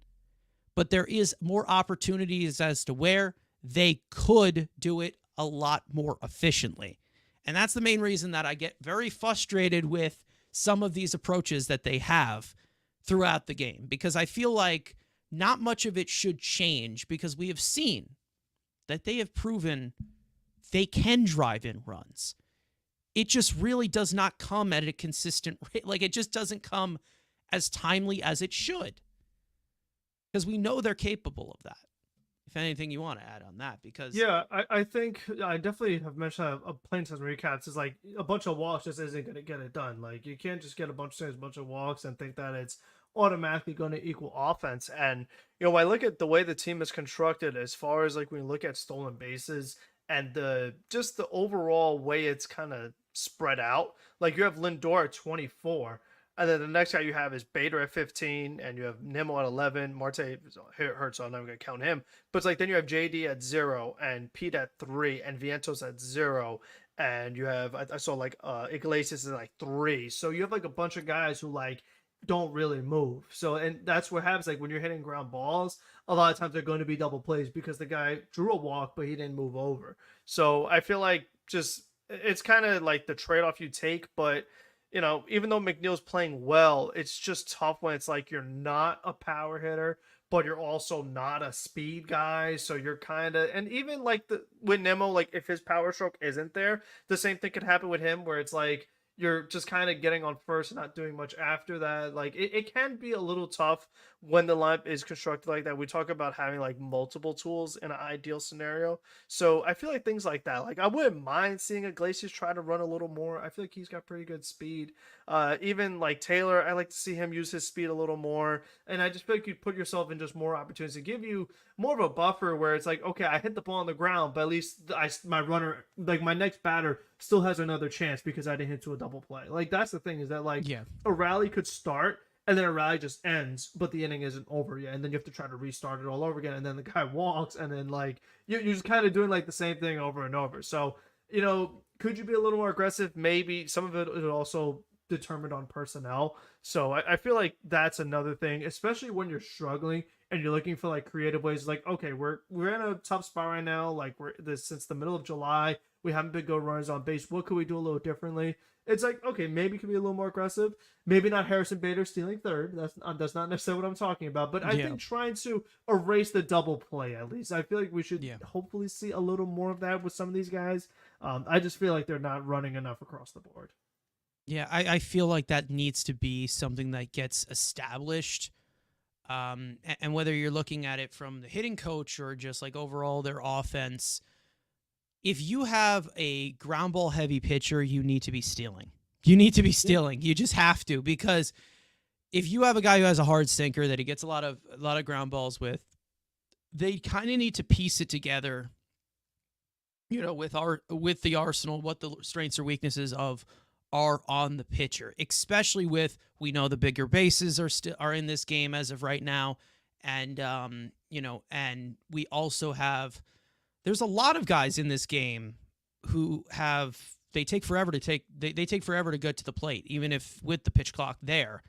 But there is more opportunities as to where they could do it a lot more efficiently. And that's the main reason that I get very frustrated with some of these approaches that they have throughout the game, because I feel like not much of it should change because we have seen that they have proven they can drive in runs. It just really does not come at a consistent rate. Like it just doesn't come as timely as it should, because we know they're capable of that. If anything you want to add on that, because Yeah, I think I definitely have mentioned a plain sense recaps is like a bunch of walks just isn't going to get it done. Like you can't just get a bunch of walks and think that it's automatically going to equal offense. And when I look at the way the team is constructed, as far as like when you look at stolen bases and the just the overall way it's kind of spread out, like you have Lindor at 24. And then the next guy you have is Bader at 15, and you have Nimmo at 11. Marte hurt, so I'm never going to count him. But it's like then you have JD at 0, and Pete at 3, and Vientos at 0. and you have I saw like Iglesias is like 3. So you have like a bunch of guys who like don't really move. So and that's what happens like when you're hitting ground balls, a lot of times they're going to be double plays because the guy drew a walk but he didn't move over. So I feel like just it's kind of like the trade-off you take, but even though McNeil's playing well, it's just tough when it's like you're not a power hitter, but you're also not a speed guy. So you're kind of, and even like with Nemo, like if his power stroke isn't there, the same thing could happen with him where it's like you're just kind of getting on first and not doing much after that. Like it can be a little tough when the lineup is constructed like that. We talk about having like multiple tools in an ideal scenario. So I feel like things like that, like I wouldn't mind seeing Iglesias try to run a little more. I feel like he's got pretty good speed. Even like Taylor, I like to see him use his speed a little more. And I just feel like you put yourself in just more opportunities to give you more of a buffer where it's like, okay, I hit the ball on the ground, but at least my runner, like my next batter, still has another chance because I didn't hit to a double play. Like that's the thing is that like Yeah. a rally could start and then a rally just ends, but the inning isn't over yet, and then you have to try to restart it all over again, and then the guy walks, and then like you're just kind of doing like the same thing over and over. So could you be a little more aggressive? Maybe some of it is also determined on personnel. So I feel like that's another thing, especially when you're struggling and you're looking for like creative ways. Like, okay, we're in a tough spot right now. Like we're this since the middle of July, we haven't been good runners on base. What could we do a little differently? It's like, okay, maybe it could be a little more aggressive. Maybe not Harrison Bader stealing third. That's not necessarily what I'm talking about. But I think trying to erase the double play at least. I feel like we should hopefully see a little more of that with some of these guys. I just feel like they're not running enough across the board. Yeah, I feel like that needs to be something that gets established. And whether you're looking at it from the hitting coach or just like overall their offense, if you have a ground ball heavy pitcher, you need to be stealing. You need to be stealing. You just have to, because if you have a guy who has a hard sinker that he gets a lot of ground balls with, they kind of need to piece it together, with the arsenal, what the strengths or weaknesses are on the pitcher, especially with, we know the bigger bases are in this game as of right now. And, and we also have, there's a lot of guys in this game who they take forever to take forever to get to the plate, even if with the pitch clock there.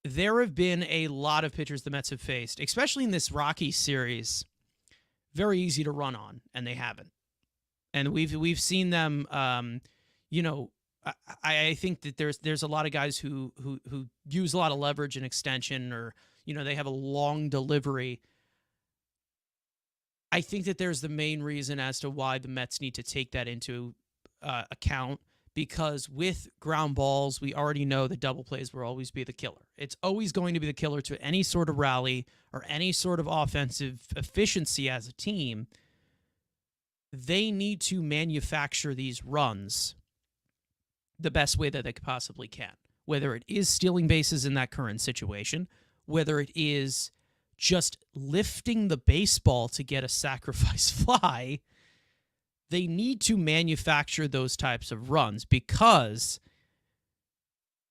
There have been a lot of pitchers the Mets have faced, especially in this Rockies series, very easy to run on, and they haven't. And we've seen them, I think that there's a lot of guys who use a lot of leverage and extension, or they have a long delivery. I think that there's the main reason as to why the Mets need to take that into account, because with ground balls, we already know that double plays will always be the killer. It's always going to be the killer to any sort of rally or any sort of offensive efficiency as a team. They need to manufacture these runs the best way that they possibly can, whether it is stealing bases in that current situation, whether it is just lifting the baseball to get a sacrifice fly. They need to manufacture those types of runs, because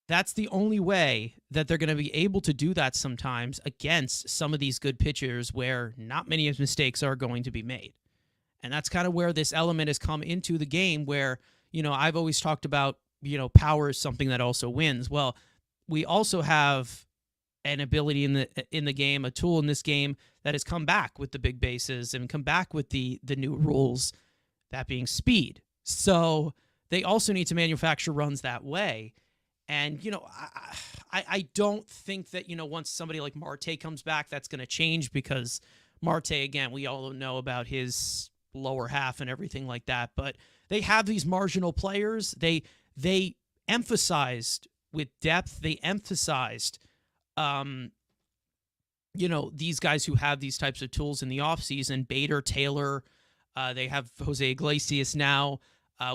that's the only way that they're going to be able to do that sometimes against some of these good pitchers where not many mistakes are going to be made. And that's kind of where this element has come into the game, where, I've always talked about, power is something that also wins. Well, we also have an ability in the game, a tool in this game that has come back with the big bases and come back with the new rules, that being speed. So they also need to manufacture runs that way. And, I don't think that, once somebody like Marte comes back, that's going to change, because Marte, again, we all know about his lower half and everything like that. But they have these marginal players. They emphasized with depth. They emphasized, these guys who have these types of tools in the offseason. Bader, Taylor, they have Jose Iglesias now.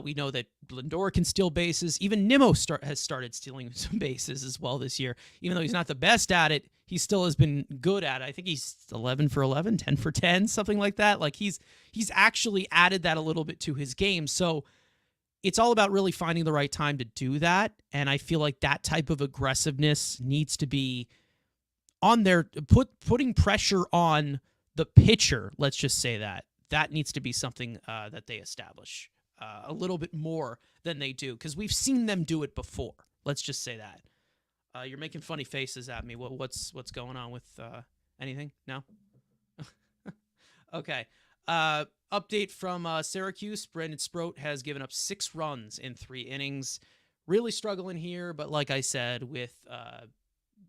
We know that Lindor can steal bases. Even Nimmo has started stealing some bases as well this year. Even though he's not the best at it, he still has been good at it. I think he's 11 for 11, 10 for 10, something like that. Like he's actually added that a little bit to his game. So it's all about really finding the right time to do that. And I feel like that type of aggressiveness needs to be on there, putting pressure on the pitcher. Let's just say that needs to be something that they establish a little bit more than they do, because we've seen them do it before. Let's just say that. You're making funny faces at me. What's going on with anything? No? Okay. Update from Syracuse. Brandon Sproat has given up 6 runs in 3 innings. Really struggling here, but like I said, with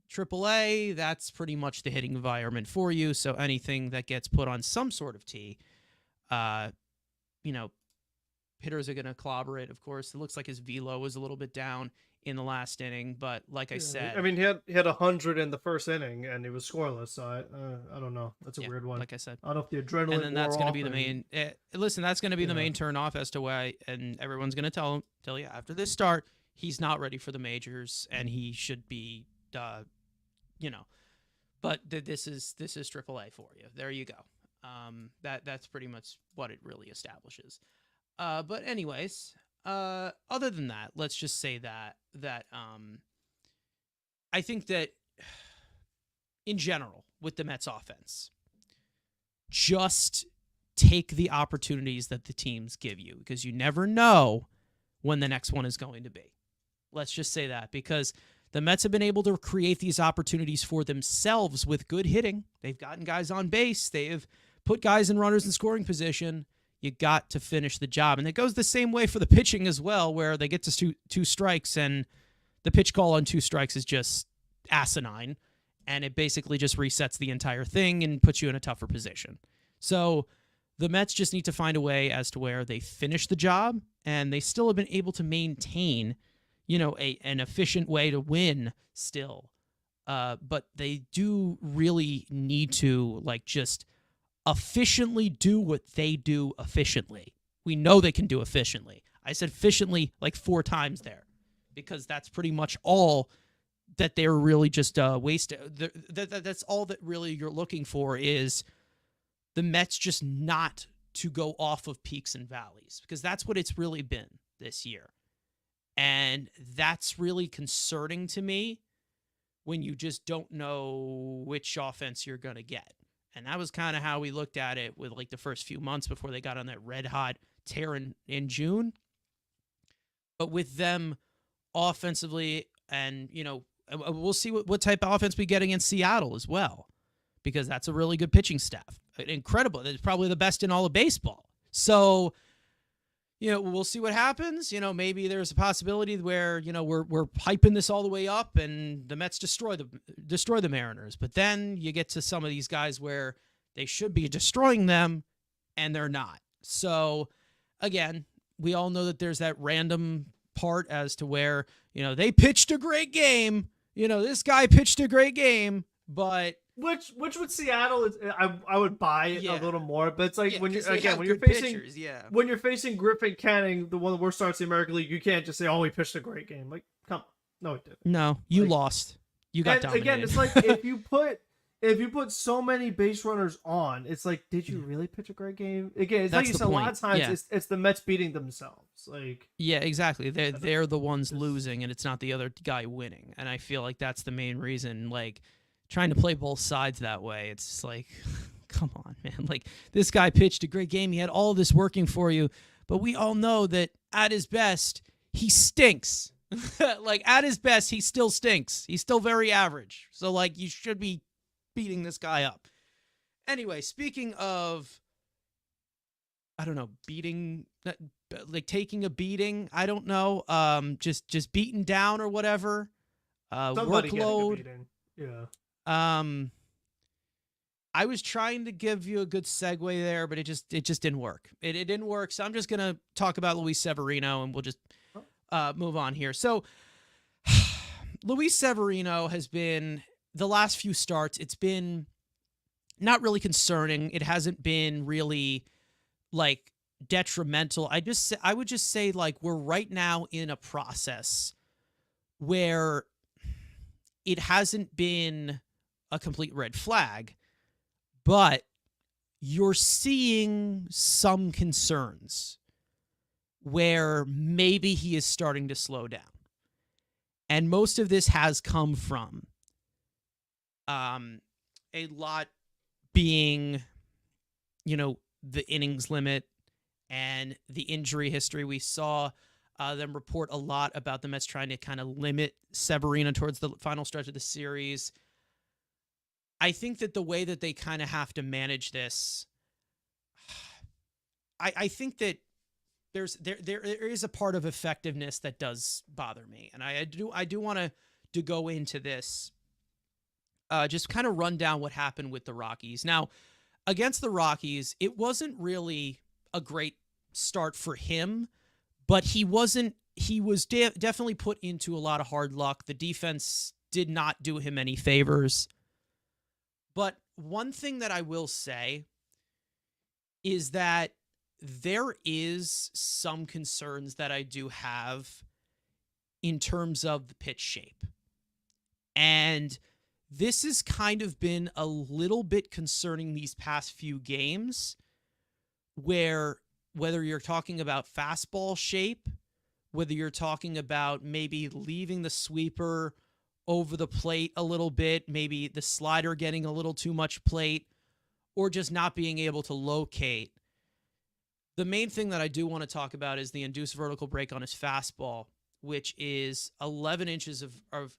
AAA, that's pretty much the hitting environment for you. So anything that gets put on some sort of tee, hitters are going to clobber it, of course. It looks like his velo was a little bit down in the last inning, but like I said, I mean, he had 100 in the first inning and he was scoreless. So I don't know. That's a weird one. Like I said, I don't know if the adrenaline. And then that's going to be the main. Listen, that's going to be the main turn off as to why, and everyone's going to tell you after this start, he's not ready for the majors and he should be, But this is AAA for you. There you go. That's pretty much what it really establishes. But anyways, other than that, let's just say that I think that in general with the Mets offense, just take the opportunities that the teams give you, because you never know when the next one is going to be. Let's just say that, because the Mets have been able to create these opportunities for themselves with good hitting. They've gotten guys on base. They have put guys and runners in scoring position. You got to finish the job. And it goes the same way for the pitching as well, where they get to two strikes and the pitch call on 2 strikes is just asinine. And it basically just resets the entire thing and puts you in a tougher position. So the Mets just need to find a way as to where they finish the job, and they still have been able to maintain, an efficient way to win still. But they do really need to just efficiently do what they do efficiently. We know they can do efficiently. I said efficiently 4 times there, because that's pretty much all that they're really just wasted. That's all that really you're looking for, is the Mets just not to go off of peaks and valleys, because that's what it's really been this year. And that's really concerning to me, when you just don't know which offense you're going to get. And that was kind of how we looked at it with the first few months before they got on that red hot tear in June. But with them offensively, and, we'll see what type of offense we get against Seattle as well, because that's a really good pitching staff. Incredible. It's probably the best in all of baseball. So, we'll see what happens. Maybe there's a possibility where, we're hyping this all the way up and the Mets destroy the Mariners. But then you get to some of these guys where they should be destroying them and they're not. So, again, we all know that there's that random part as to where, they pitched a great game. This guy pitched a great game, but which with Seattle, I would buy it a little more. But it's when you're facing Griffin Canning, the one of the worst starts in the American League, you can't just say, "Oh, he pitched a great game." Come on, no, it didn't. No, you lost. You got dominated. Again, it's if you put so many base runners on, it's did you really pitch a great game? Again, it's like you said, a lot of times it's the Mets beating themselves. Yeah, exactly. They're the ones losing, and it's not the other guy winning. And I feel like that's the main reason. Trying to play both sides that way, it's just come on, man. This guy pitched a great game. He had all this working for you, but we all know that at his best, he stinks. At his best, he still stinks. He's still very average. So you should be beating this guy up. Anyway, speaking of, I don't know, beating, taking a beating, I don't know, just beaten down or whatever. Somebody workload. Getting a beating. Yeah. I was trying to give you a good segue there, but it just didn't work. It didn't work. So I'm just gonna talk about Luis Severino, and we'll just move on here. So Luis Severino has been, the last few starts, it's been not really concerning. It hasn't been really detrimental. I would just say we're right now in a process where it hasn't been a complete red flag, but you're seeing some concerns where maybe he is starting to slow down. And most of this has come from a lot being, the innings limit and the injury history. We saw them report a lot about the Mets trying to kind of limit Severino towards the final stretch of the series. I think that the way that they kind of have to manage this, I think that there is a part of effectiveness that does bother me, and I do want to go into this, just kind of run down what happened with the Rockies. Now, against the Rockies, it wasn't really a great start for him, but he was definitely put into a lot of hard luck. The defense did not do him any favors. But one thing that I will say is that there is some concerns that I do have in terms of the pitch shape. And this has kind of been a little bit concerning these past few games, where whether you're talking about fastball shape, whether you're talking about maybe leaving the sweeper over the plate a little bit, maybe the slider getting a little too much plate, or just not being able to locate. The main thing that I do want to talk about is the induced vertical break on his fastball, which is 11 inches of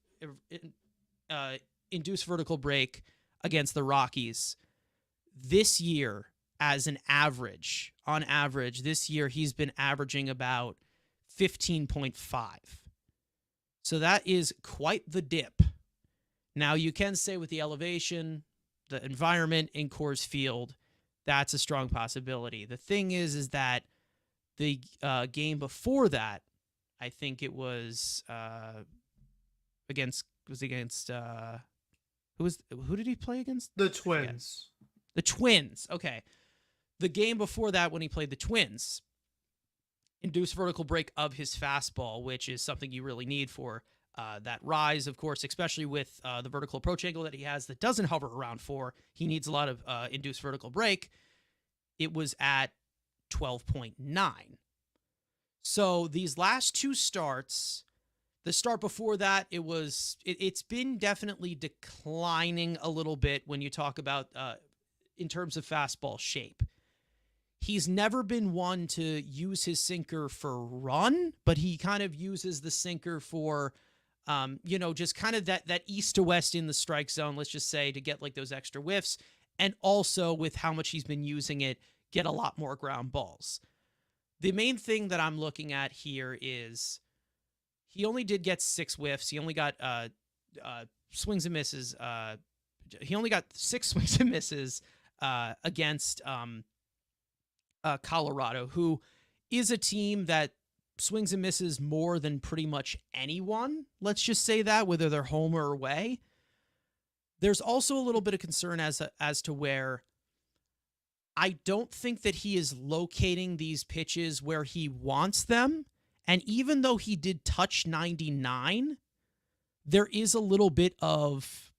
induced vertical break against the Rockies. This year, as an average, on average, this year he's been averaging about 15.5. So that is quite the dip. Now, you can say with the elevation, the environment in Coors Field, that's a strong possibility. The thing is that the game before that, I think it was against who did he play against? The Twins. The Twins. Okay. The game before that, when he played the Twins, induced vertical break of his fastball, which is something you really need for that rise, of course, especially with the vertical approach angle that he has that doesn't hover around 4. He needs a lot of induced vertical break. It was at 12.9. So these last 2 starts, the start before that, it's been definitely declining a little bit when you talk about in terms of fastball shape. He's never been one to use his sinker for run, but he kind of uses the sinker for, just kind of that east to west in the strike zone, let's just say, to get like those extra whiffs. And also with how much he's been using it, get a lot more ground balls. The main thing that I'm looking at here is he only did get 6 whiffs. He only got swings and misses. He only got 6 swings and misses against Colorado, who is a team that swings and misses more than pretty much anyone. Let's just say that, whether they're home or away. There's also a little bit of concern as to where I don't think that he is locating these pitches where he wants them. And even though he did touch 99, there is a little bit of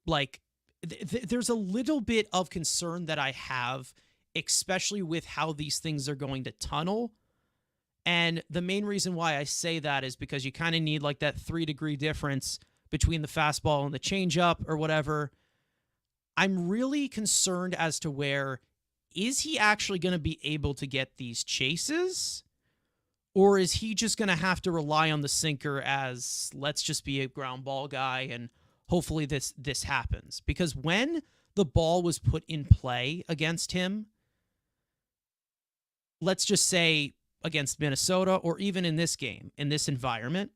there's a little bit of concern that I have, especially with how these things are going to tunnel. And the main reason why I say that is because you kind of need like that 3-degree difference between the fastball and the changeup or whatever. I'm really concerned as to where, is he actually going to be able to get these chases? Or is he just going to have to rely on the sinker as, let's just be a ground ball guy and hopefully this happens? Because when the ball was put in play against him, let's just say against Minnesota, or even in this game, in this environment,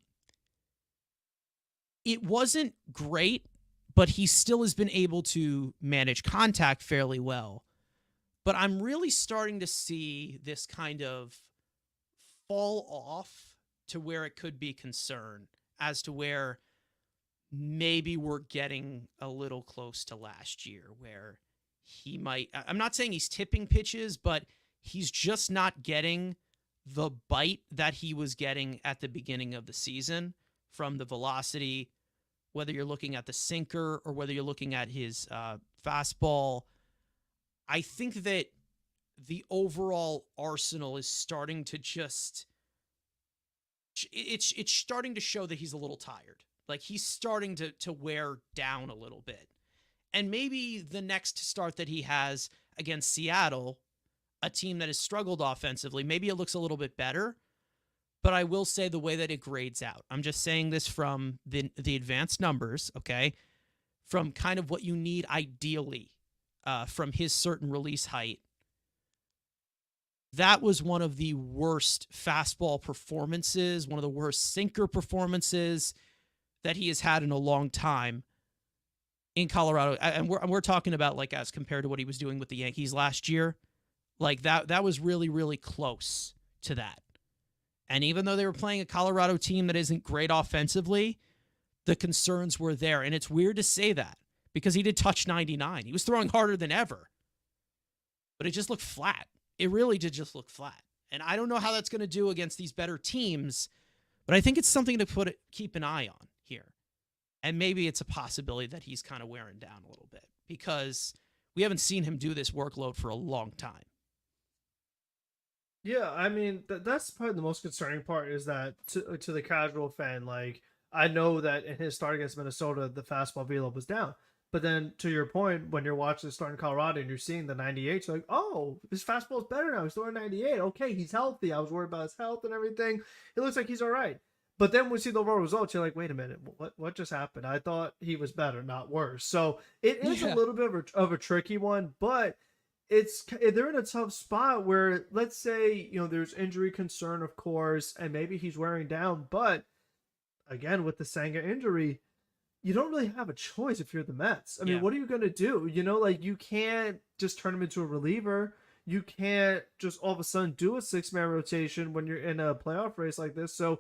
it wasn't great, but he still has been able to manage contact fairly well. But I'm really starting to see this kind of fall off to where it could be concern as to where maybe we're getting a little close to last year, where he might, I'm not saying he's tipping pitches, but he's just not getting the bite that he was getting at the beginning of the season from the velocity, whether you're looking at the sinker or whether you're looking at his fastball. I think that the overall arsenal is starting to just, it's starting to show that he's a little tired. Like, he's starting to wear down a little bit. And maybe the next start that he has against Seattle, a team that has struggled offensively. Maybe it looks a little bit better, but I will say the way that it grades out. I'm just saying this from the advanced numbers, okay? From kind of what you need ideally from his certain release height. That was one of the worst fastball performances, one of the worst sinker performances that he has had in a long time in Colorado. And we're talking about like as compared to what he was doing with the Yankees last year. Like that was really, really close to that. And even though they were playing a Colorado team that isn't great offensively, the concerns were there. And it's weird to say that because he did touch 99. He was throwing harder than ever. But it just looked flat. It really did just look flat. And I don't know how that's going to do against these better teams, but I think it's something to keep an eye on here. And maybe it's a possibility that he's kind of wearing down a little bit because we haven't seen him do this workload for a long time. Yeah, I mean that's probably the most concerning part is that to the casual fan, like I know that in his start against Minnesota, the fastball velo was down. But then to your point, when you're watching the start in Colorado and you're seeing the 98, you're like, oh, his fastball's better now. He's throwing 98. Okay, he's healthy. I was worried about his health and everything. It looks like he's all right. But then when we see the overall results, you're like, wait a minute, what just happened? I thought he was better, not worse. So it is a little bit of a tricky one, but they're in a tough spot where let's say, there's injury concern, of course, and maybe he's wearing down. But again, with the Senga injury, you don't really have a choice if you're the Mets. I mean, what are you going to do? Like you can't just turn him into a reliever. You can't just all of a sudden do a 6-man rotation when you're in a playoff race like this. So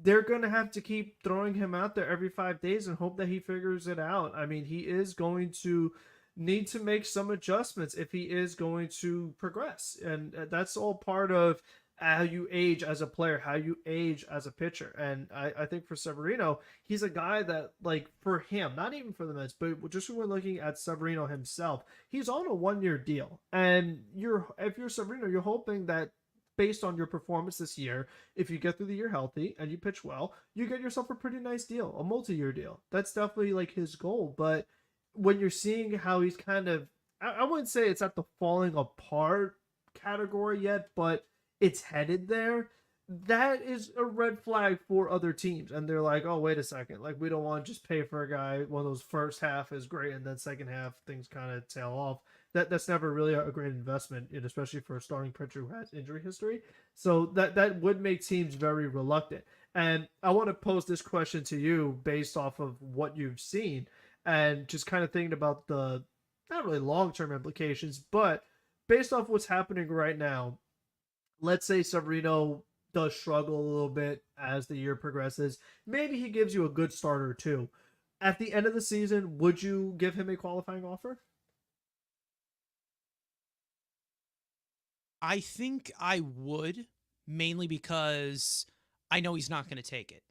they're going to have to keep throwing him out there every 5 days and hope that he figures it out. I mean, he is going to need to make some adjustments if he is going to progress. And that's all part of how you age as a player, how you age as a pitcher. And I think for Severino, he's a guy that, like, for him, not even for the Mets, but just when we're looking at Severino himself, he's on a 1-year deal. And if you're Severino, you're hoping that based on your performance this year, if you get through the year healthy and you pitch well, you get yourself a pretty nice deal, a multi-year deal. That's definitely like his goal. But when you're seeing how he's kind of, I wouldn't say it's at the falling apart category yet, but it's headed there. That is a red flag for other teams. And they're like, oh, wait a second. Like, we don't want to just pay for a guy when those first half is great and then second half things kind of tail off. That's never really a great investment, especially for a starting pitcher who has injury history. So that would make teams very reluctant. And I want to pose this question to you based off of what you've seen and just kind of thinking about the not really long-term implications, but based off what's happening right now, let's say Severino does struggle a little bit as the year progresses. Maybe he gives you a good starter or two. At the end of the season, would you give him a qualifying offer? I think I would, mainly because I know he's not going to take it.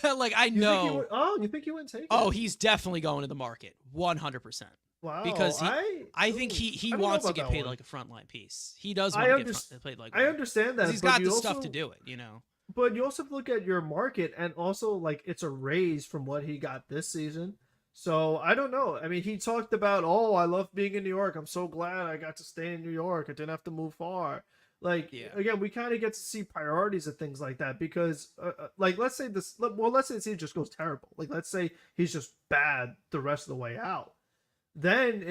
Like, I know. You think he wouldn't take it? Oh, he's definitely going to the market, 100%. Wow. Because I think he wants to get paid like a frontline piece. He does want to get paid like I understand that. He's got the stuff to do it, But you also have to look at your market, and also, like, it's a raise from what he got this season. So I don't know. I mean, he talked about, I love being in New York. I'm so glad I got to stay in New York. I didn't have to move far. Like, again, we kind of get to see priorities of things like that because, like, let's say this season just goes terrible. Like, let's say he's just bad the rest of the way out. Then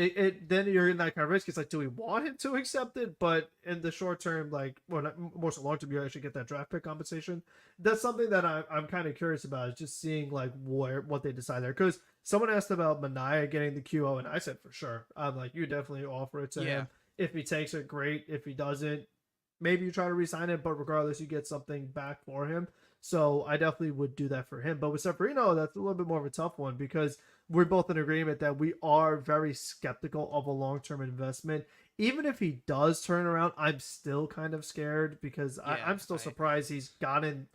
then you're in that kind of risk. It's like, do we want him to accept it? But in the short term, like, more so long term, you actually get that draft pick compensation. That's something that I'm kind of curious about, is just seeing like what they decide there. Because someone asked about Manaea getting the QO, and I said for sure. I'm like, you definitely offer it to him. If he takes it, great. If he doesn't, maybe you try to re-sign him. But regardless, you get something back for him. So I definitely would do that for him. But with Severino, that's a little bit more of a tough one because we're both in agreement that we are very skeptical of a long-term investment. Even if he does turn around, I'm still kind of scared because I'm still surprised he's gotten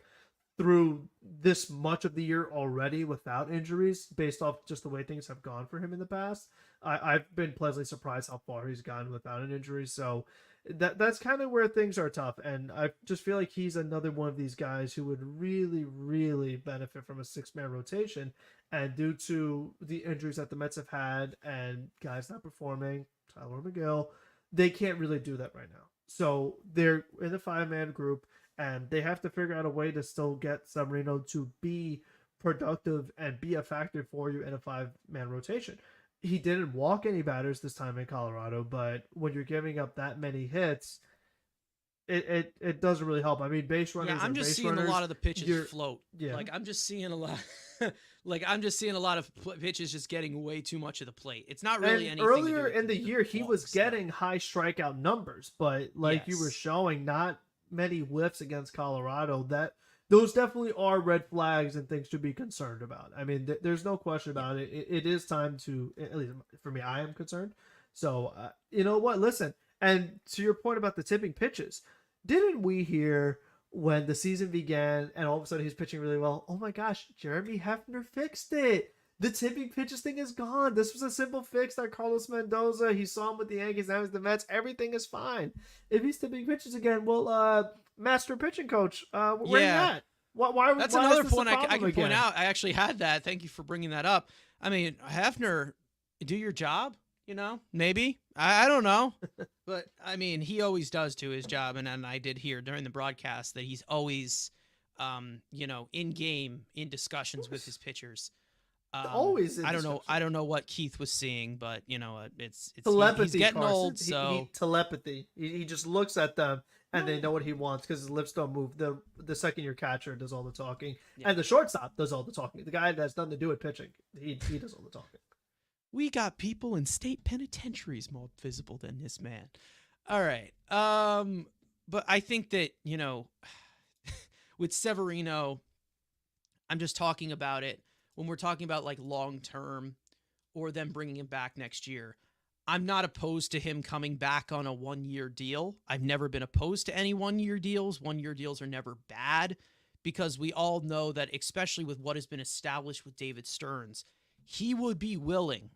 through this much of the year already without injuries based off just the way things have gone for him in the past. I've been pleasantly surprised how far he's gone without an injury. So that's kind of where things are tough. And I just feel like he's another one of these guys who would really, really benefit from a 6-man rotation. And due to the injuries that the Mets have had and guys not performing, Tyler McGill, they can't really do that right now. So they're in a 5-man group, and they have to figure out a way to still get Severino to be productive and be a factor for you in a 5-man rotation. He didn't walk any batters this time in Colorado, but when you're giving up that many hits, it doesn't really help. I mean, base Yeah, runners are I'm just base seeing runners. a lot of the pitches float. Yeah. Like I'm just seeing a lot. Like I'm just seeing a lot of pitches just getting way too much of the plate. It's not really And anything. earlier to do in the with year, he was walks, getting high strikeout numbers, but like you were Yes. showing, not many whiffs against Colorado. That those definitely are red flags and things to be concerned about. I mean, there's no question about it. It is time to, at least for me, I am concerned. So you know what? Listen, and to your point about the tipping pitches, didn't we hear when the season began and all of a sudden he's pitching really well? Oh my gosh, Jeremy Hefner fixed it. The tipping pitches thing is gone. This was a simple fix that Carlos Mendoza, he saw him with the Yankees, now he's the Mets. Everything is fine. If he's tipping pitches again, well, master pitching coach, where are you at? Why That's why another is this a point I problem can again? point out. I actually had that. Thank you for bringing that up. I mean, Hefner, do your job. You know, maybe I don't know, but I mean, he always does do his job, and I did hear during the broadcast that he's always, you know, in game in discussions with his pitchers. Always in I don't know. discussion. I don't know what Keith was seeing, but you know, it's Telepathy. he's getting Carson. old, so Telepathy. He just looks at them and they know what he wants because his lips don't move. The second year catcher does all the talking, and the shortstop does all the talking. The guy that's nothing to do with pitching, he does all the talking. we got people in state penitentiaries more visible than this man. All right. But I think that, you know, with Severino, I'm just talking about it when we're talking about like long term or them bringing him back next year. I'm not opposed to him coming back on a 1-year deal. I've never been opposed to any 1-year deals. 1-year deals are never bad because we all know that, especially with what has been established with David Stearns, he would be willing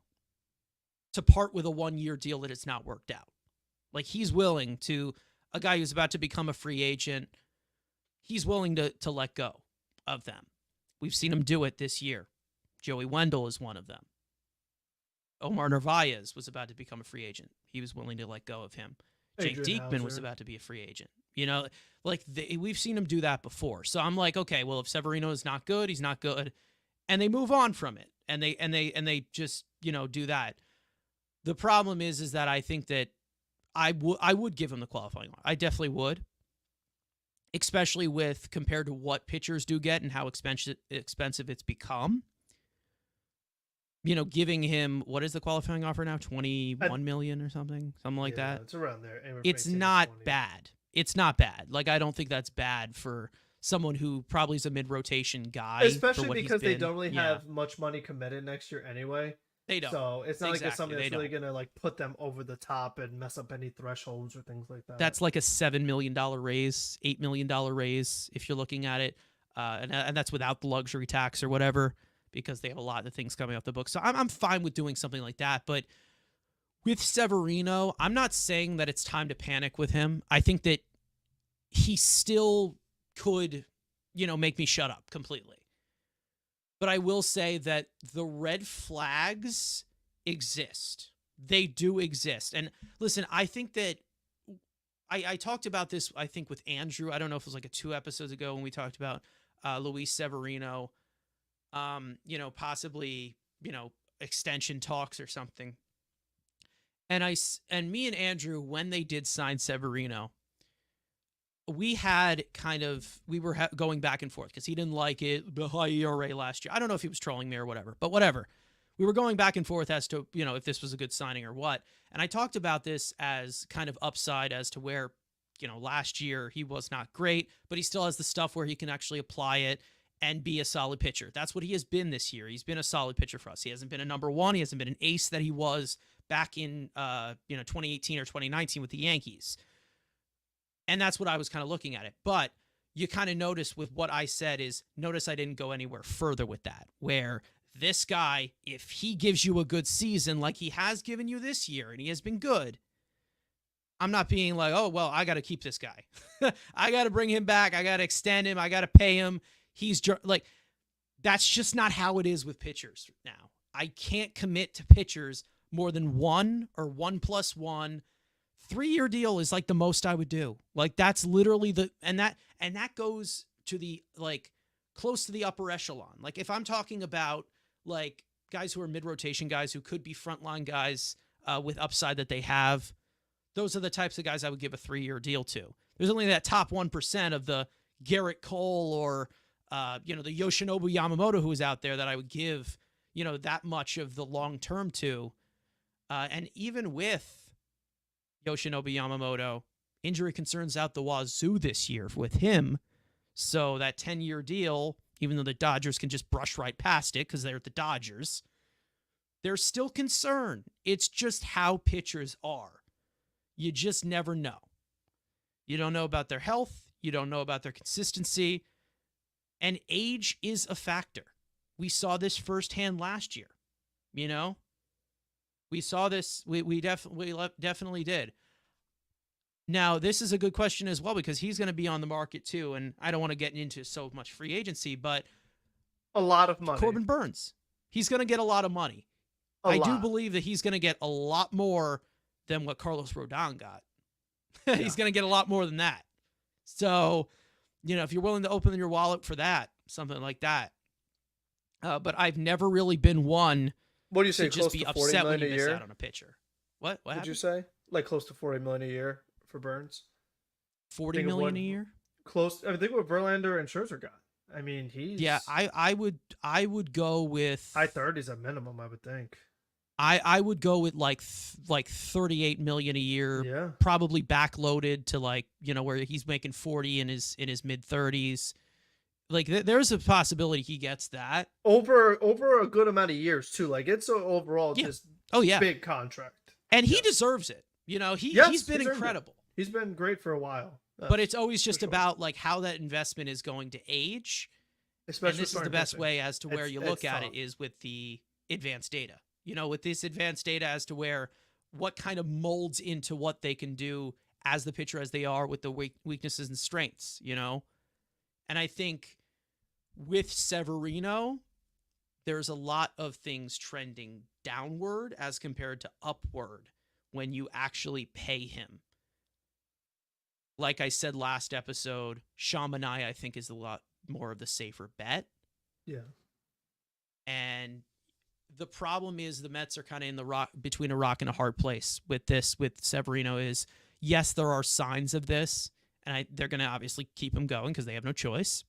to part with a 1-year deal that has not worked out. Like he's willing to, a guy who's about to become a free agent, he's willing to let go of them. We've seen him do it this year. Joey Wendell is one of them. Omar Narvaez was about to become a free agent. He was willing to let go of him. Jake Diekman was about to be a free agent. You know, like we've seen him do that before. So I'm like, okay, well, if Severino is not good, he's not good, and they move on from it, and they just, you know, do that. The problem is that I think that I would give him the qualifying offer. I definitely would, especially with compared to what pitchers do get and how expensive it's become. You know, giving him, what is the qualifying offer now? 21 million or something like that. It's around there. It's not bad. It's not bad. Like I don't think that's bad for someone who probably is a mid-rotation guy, especially because they don't really have much money committed next year anyway. They don't. So it's not like it's something that's really don't. gonna like put them over the top and mess up any thresholds or things like that. That's like a $7 million raise, $8 million raise if you're looking at it, and that's without the luxury tax or whatever, because they have a lot of things coming off the book. So I'm fine with doing something like that. But with Severino, I'm not saying that it's time to panic with him. I think that he still could, you know, make me shut up completely. But I will say that the red flags exist. They do exist. And listen, I think that I talked about this, I think, with Andrew. I don't know if it was like 2 episodes ago when we talked about Luis Severino, you know, possibly, you know, extension talks or something. And me and Andrew, when they did sign Severino, we were going back and forth because he didn't like it, the high ERA last year. I don't know if he was trolling me or whatever, but whatever. We were going back and forth as to, you know, if this was a good signing or what. And I talked about this as kind of upside as to where, you know, last year he was not great, but he still has the stuff where he can actually apply it and be a solid pitcher. That's what he has been this year. He's been a solid pitcher for us. He hasn't been a number one. He hasn't been an ace that he was back in, 2018 or 2019 with the Yankees. And that's what I was kind of looking at it. But you kind of notice with what I said notice I didn't go anywhere further with that, where this guy, if he gives you a good season like he has given you this year, and he has been good, I'm not being like, oh, well, I got to keep this guy. I got to bring him back. I got to extend him. I got to pay him. He's like, that's just not how it is with pitchers now. I can't commit to pitchers more than 1 or 1+1 3-year deal is like the most I would do. Like that's literally and that goes to the like close to the upper echelon. Like if I'm talking about like guys who are mid-rotation guys who could be frontline guys with upside that they have, those are the types of guys I would give a 3-year deal to. There's only that top 1% of the Garrett Cole or the Yoshinobu Yamamoto who is out there that I would give that much of the long term to. And even with Yoshinobu Yamamoto, injury concerns out the wazoo this year with him. So that 10-year deal, even though the Dodgers can just brush right past it because they're the Dodgers, there's still concern. It's just how pitchers are. You just never know. You don't know about their health. You don't know about their consistency. And age is a factor. We saw this firsthand last year. We saw this. We definitely did. Now, this is a good question as well because he's going to be on the market too. And I don't want to get into so much free agency, but a lot of money. Corbin Burns, he's going to get a lot of money. I do believe that he's going to get a lot more than what Carlos Rodon got. Yeah. He's going to get a lot more than that. So, if you're willing to open your wallet for that, something like that. But I've never really been one. What do you say? To just be upset when you miss out on a pitcher. What did you say? Like close to $40 million a year for Burns. $40 million a year. Close. I think what Verlander and Scherzer got. I mean, he's I would go with high 30s at minimum. I would think. I would go with like $38 million a year. Yeah. Probably backloaded to where he's making 40 in his mid 30s. Like there's a possibility he gets that over a good amount of years too. Like it's overall just big contract, and he deserves it. He's been incredible. He's been great for a while. But it's always just about like how that investment is going to age. Especially and this is the best way as to where you look at it is with the advanced data. With this advanced data as to where what kind of molds into what they can do as the pitcher as they are with the weaknesses and strengths. And I think with Severino, there's a lot of things trending downward as compared to upward when you actually pay him. Like I said last episode, Shamanai, I think, is a lot more of the safer bet. Yeah. And the problem is the Mets are kind of in the between a rock and a hard place with Severino is, yes, there are signs of this, and they're going to obviously keep him going because they have no choice.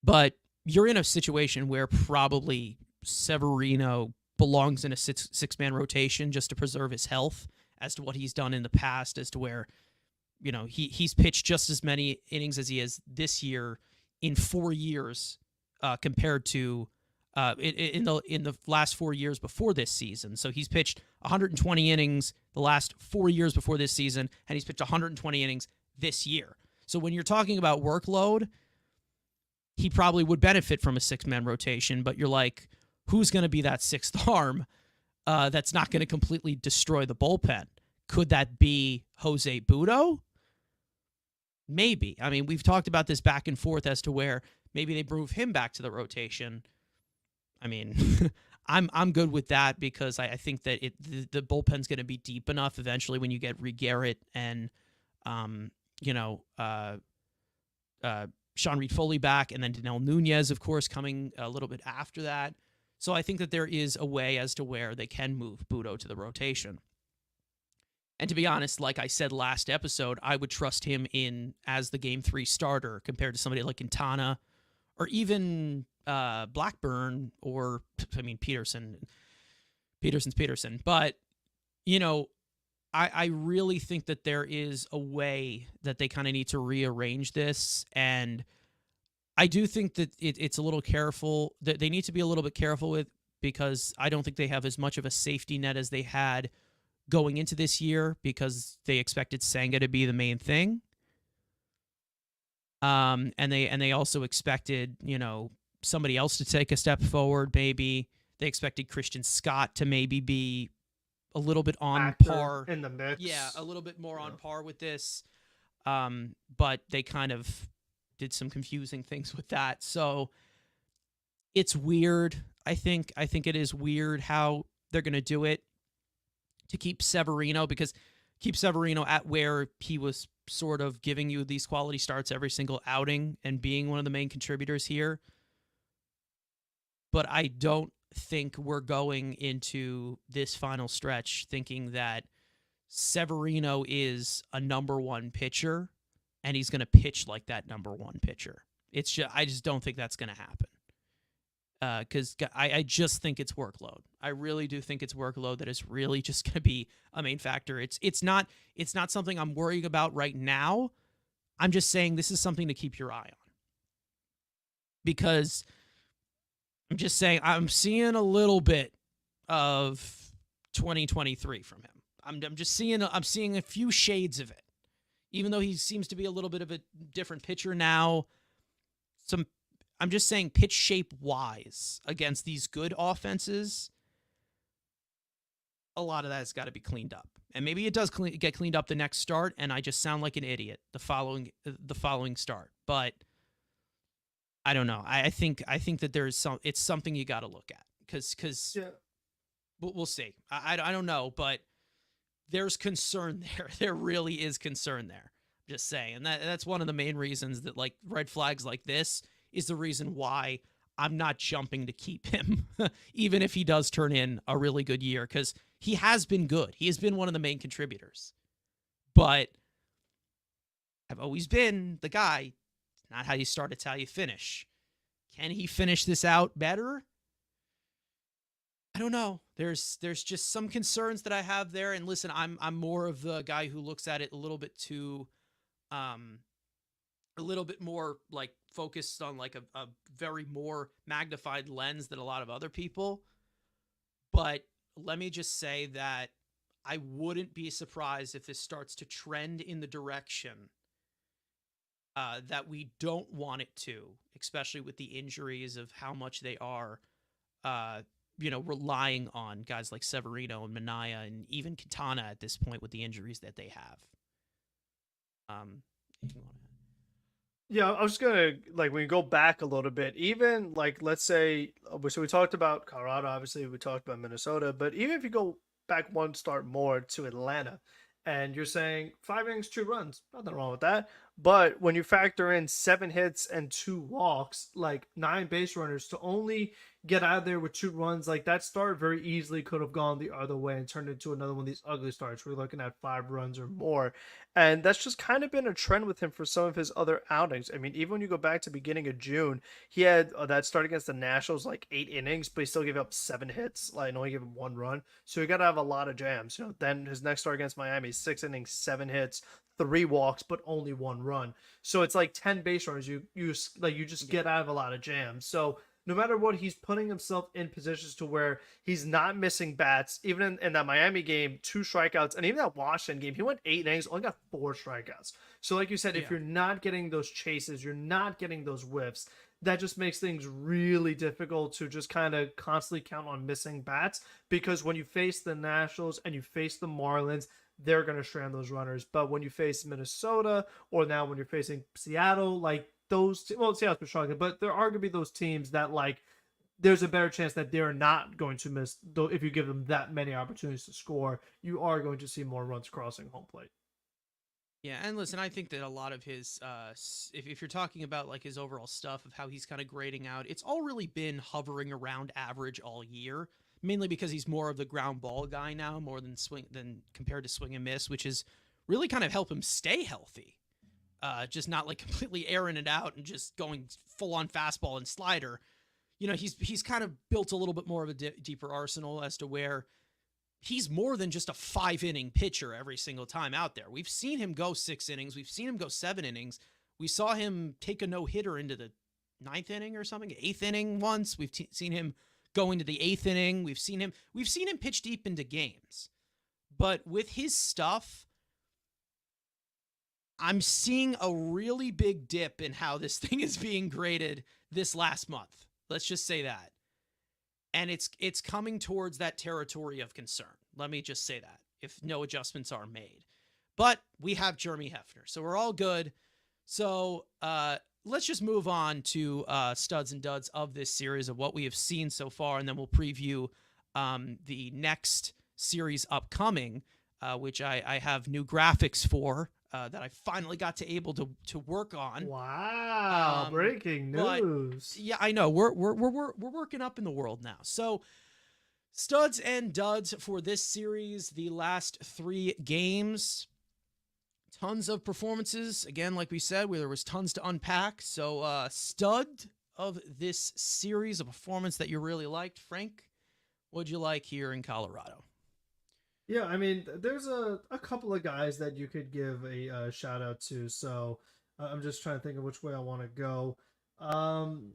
But you're in a situation where probably Severino belongs in a six-man rotation just to preserve his health as to what he's done in the past, as to where, he's pitched just as many innings as he has this year in 4 years compared to in the last 4 years before this season. So he's pitched 120 innings the last 4 years before this season, and he's pitched 120 innings this year. So when you're talking about workload, he probably would benefit from a six-man rotation, but you're like, who's going to be that sixth arm that's not going to completely destroy the bullpen? Could that be Jose Butto? Maybe. I mean, we've talked about this back and forth as to where maybe they move him back to the rotation. I mean, I'm good with that because I think that the bullpen's going to be deep enough eventually when you get Garrett and Sean Reed Foley back, and then Danel Nunez, of course, coming a little bit after that. So I think that there is a way as to where they can move Butto to the rotation. And to be honest, like I said last episode, I would trust him in as the Game 3 starter compared to somebody like Quintana or even Blackburn or, Peterson. Peterson's Peterson. But, I really think that there is a way that they kind of need to rearrange this. And I do think that it's a little careful, that they need to be a little bit careful with, because I don't think they have as much of a safety net as they had going into this year because they expected Senga to be the main thing. And they also expected, somebody else to take a step forward, maybe. They expected Christian Scott to maybe be a little bit on par in the mix. Yeah, a little bit more on par with this. But they kind of did some confusing things with that. So it's weird. I think it is weird how they're going to do it to keep Severino, because keep Severino at where he was sort of giving you these quality starts every single outing and being one of the main contributors here. But I don't think we're going into this final stretch thinking that Severino is a number one pitcher and he's going to pitch like that number one pitcher. I just don't think that's going to happen. Because I just think it's workload. I really do think it's workload that is really just going to be a main factor. It's not something I'm worrying about right now. I'm just saying this is something to keep your eye on. Because I'm just saying I'm seeing a little bit of 2023 from him. I'm seeing a few shades of it. Even though he seems to be a little bit of a different pitcher now, I'm just saying pitch shape wise against these good offenses, a lot of that has got to be cleaned up. And maybe it does get cleaned up the next start, and I just sound like an idiot the following start. But I don't know. I think that it's something you got to look at because Yeah. we'll see. I don't know, but there's concern there. There really is concern there. I'm just saying, and that's one of the main reasons that like red flags like this is the reason why I'm not jumping to keep him, even if he does turn in a really good year, because he has been good. He has been one of the main contributors. But I've always been the guy, not how you start, it's how you finish. Can he finish this out better? I don't know. There's just some concerns that I have there. And listen, I'm more of the guy who looks at it a little bit too, a little bit more like focused on like a very more magnified lens than a lot of other people. But let me just say that I wouldn't be surprised if this starts to trend in the direction that we don't want it to, especially with the injuries of how much they are, relying on guys like Severino and Minaya and even Quintana at this point with the injuries that they have. If you want to. Yeah, I was just gonna like when you go back a little bit, even like let's say so we talked about Colorado, obviously we talked about Minnesota, but even if you go back one start more to Atlanta, and you're saying 5 innings, 2 runs, nothing wrong with that. But when you factor in 7 hits and 2 walks, like 9 base runners, to only get out of there with 2 runs, like that start very easily could have gone the other way and turned into another one of these ugly starts. We're looking at 5 runs or more. And that's just kind of been a trend with him for some of his other outings. I mean, even when you go back to beginning of June, he had that start against the Nationals, like 8 innings, but he still gave up 7 hits, like only gave him 1 run. So you got to have a lot of jams. Then his next start against Miami, 6 innings, 7 hits, 3 walks, but only 1 run. So it's like 10 base runners. You just get out of a lot of jams. So no matter what, he's putting himself in positions to where he's not missing bats. Even in that Miami game, 2 strikeouts, and even that Washington game, he went 8 innings, only got 4 strikeouts. So like you said, if you're not getting those chases, you're not getting those whiffs, that just makes things really difficult to just kind of constantly count on missing bats, because when you face the Nationals and you face the Marlins, they're going to strand those runners. But when you face Minnesota, or now when you're facing Seattle, like Seattle's been struggling, but there are going to be those teams that like there's a better chance that they're not going to miss, though. If you give them that many opportunities to score, you are going to see more runs crossing home plate. Yeah, and listen, I think that a lot of his, if you're talking about like his overall stuff of how he's kind of grading out, it's all really been hovering around average all year. Mainly because he's more of the ground ball guy now, more than compared to swing and miss, which is really kind of help him stay healthy. Just not like completely airing it out and just going full on fastball and slider. He's kind of built a little bit more of a deeper arsenal as to where he's more than just a 5-inning pitcher every single time out there. We've seen him go 6 innings. We've seen him go 7 innings. We saw him take a no-hitter into the 9th inning or something, 8th inning once. We've seen him go into the 8th inning. We've seen him pitch deep into games. But with his stuff, I'm seeing a really big dip in how this thing is being graded this last month. Let's just say that. And it's coming towards that territory of concern. Let me just say that, if no adjustments are made. But we have Jeremy Hefner, so we're all good. So let's just move on to studs and duds of this series of what we have seen so far, and then we'll preview the next series upcoming which I have new graphics for that I finally got to able to work on. Wow, breaking But news. yeah, I know we're working up in the world now. So studs and duds for this series, the last 3 games. Tons of performances. Again, like we said, where there was tons to unpack. So stud of this series, a performance that you really liked. Frank, what'd you like here in Colorado? Yeah, I mean, there's a couple of guys that you could give a shout out to. So I'm just trying to think of which way I want to go. Um,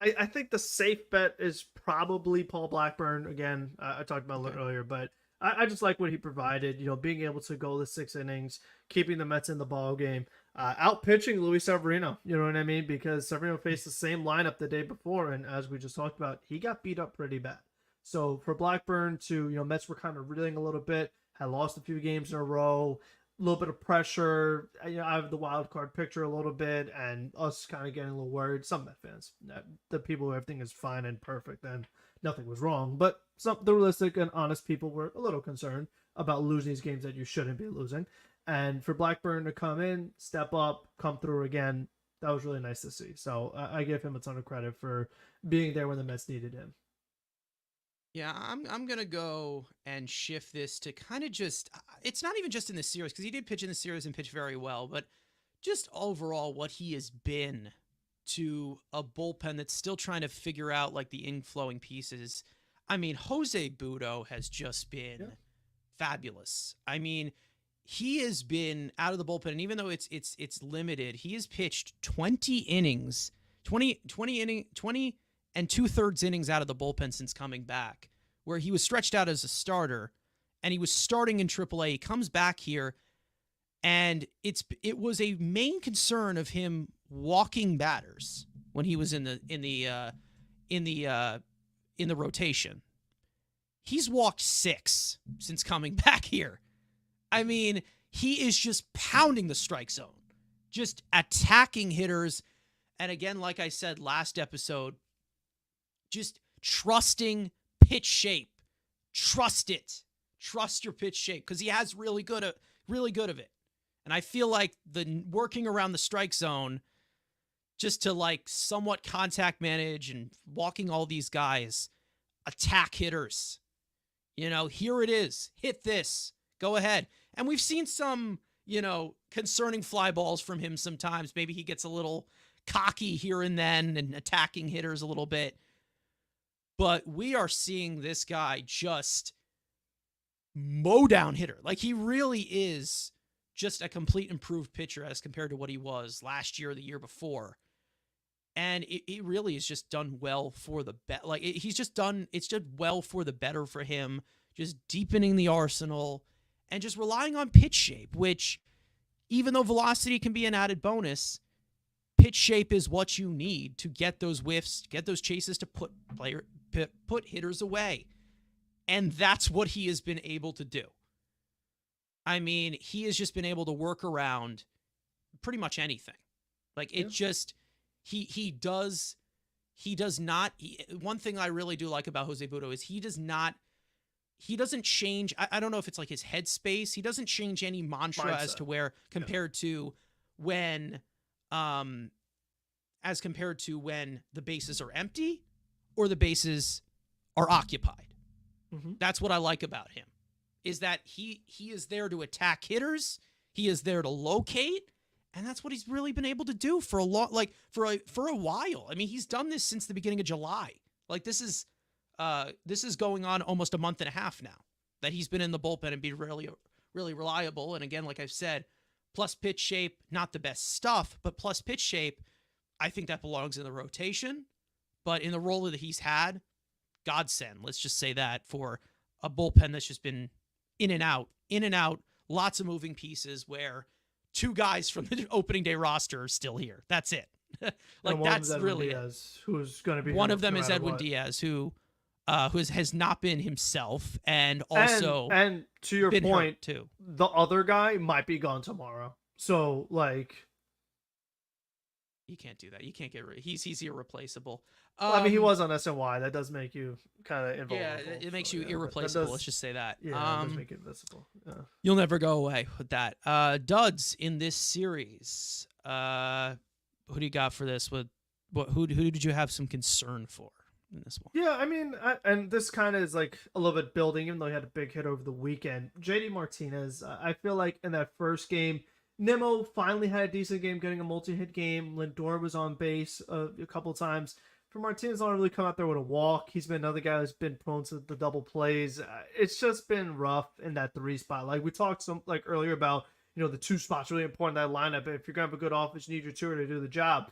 I think the safe bet is probably Paul Blackburn. Again, I talked about it a Okay. little earlier, but I just like what he provided. You know, being able to go the 6 innings, keeping the Mets in the ball game, out pitching Luis Severino. You know what I mean? Because Severino faced the same lineup the day before, and as we just talked about, he got beat up pretty bad. So for Blackburn to, Mets were kind of reeling a little bit, had lost a few games in a row, a little bit of pressure. I have the wild card picture a little bit, and us kind of getting a little worried. Some Met fans, the people who everything is fine and perfect, and nothing was wrong. But the realistic and honest people were a little concerned about losing these games that you shouldn't be losing. And for Blackburn to come in, step up, come through again, that was really nice to see. So I give him a ton of credit for being there when the Mets needed him. Yeah, I'm gonna go and shift this to kind of just. It's not even just in the series because he did pitch in the series and pitch very well, but just overall what he has been to a bullpen that's still trying to figure out like the inflowing pieces. I mean, Jose Budo has just been Yeah. fabulous. I mean, he has been out of the bullpen, and even though it's limited, he has pitched 20 innings, 20 and 2/3 innings out of the bullpen since coming back, where he was stretched out as a starter, and he was starting in AAA. He comes back here, and it was a main concern of him walking batters when he was in the rotation. He's walked 6 since coming back here. I mean, he is just pounding the strike zone, just attacking hitters. And again, like I said last episode, just trusting pitch shape. Trust it. Trust your pitch shape because he has really good of it. And I feel like the working around the strike zone just to like somewhat contact manage and walking all these guys, attack hitters. Here it is. Hit this. Go ahead. And we've seen some, concerning fly balls from him sometimes. Maybe he gets a little cocky here and then and attacking hitters a little bit. But we are seeing this guy just mow down hitter. Like he really is just a complete improved pitcher as compared to what he was last year or the year before. And it really has just done well for the bet. Like it's just well for the better for him, just deepening the arsenal and just relying on pitch shape, which even though velocity can be an added bonus, pitch shape is what you need to get those whiffs, get those chases to put hitters away. And that's what he has been able to do. I mean, he has just been able to work around pretty much anything. Like it just, he does not, one thing I really do like about Jose Budo is he doesn't change. I don't know if it's like his headspace. He doesn't change any mantra Mindset. as to where compared to when, as compared to when the bases are empty or the bases are occupied. Mm-hmm. That's what I like about him, is that he is there to attack hitters. He is there to locate, and that's what he's really been able to do for a long, like for a while. I mean, he's done this since the beginning of July. Like this is going on almost a month and a half now that he's been in the bullpen and be really, really reliable. And again, like I've said, plus pitch shape, not the best stuff, but plus pitch shape, I think that belongs in the rotation. But in the role that he's had, godsend. Let's just say that for a bullpen that's just been in and out, lots of moving pieces where 2 guys from the opening day roster are still here. That's it. Like that's really Diaz, who's going to be one of them no is Edwin what. Diaz, who has not been himself, and also and to your been point hurt too. The other guy might be gone tomorrow. So like, You can't do that. You can't get rid. He's irreplaceable. Well, I mean, he was on SNY. That does make you kind of Yeah, invulnerable. it makes So, you yeah, that irreplaceable. Let's does. just say that. Yeah, it does make you invisible. Yeah. You'll never go away with that. Duds in this series. Who do you got for this? Who did you have some concern for in this one? Yeah, I mean, and this kind of is like a little bit building, even though he had a big hit over the weekend. JD Martinez, I feel like in that first game, Nimmo finally had a decent game, getting a multi-hit game. Lindor was on base a couple times. For Martinez, not really come out there with a walk. He's been another guy who's been prone to the double plays. It's just been rough in that 3 spot. Like we talked some like earlier about, the 2 spots really important in that lineup. If you're gonna have a good offense, you need your 2 to do the job.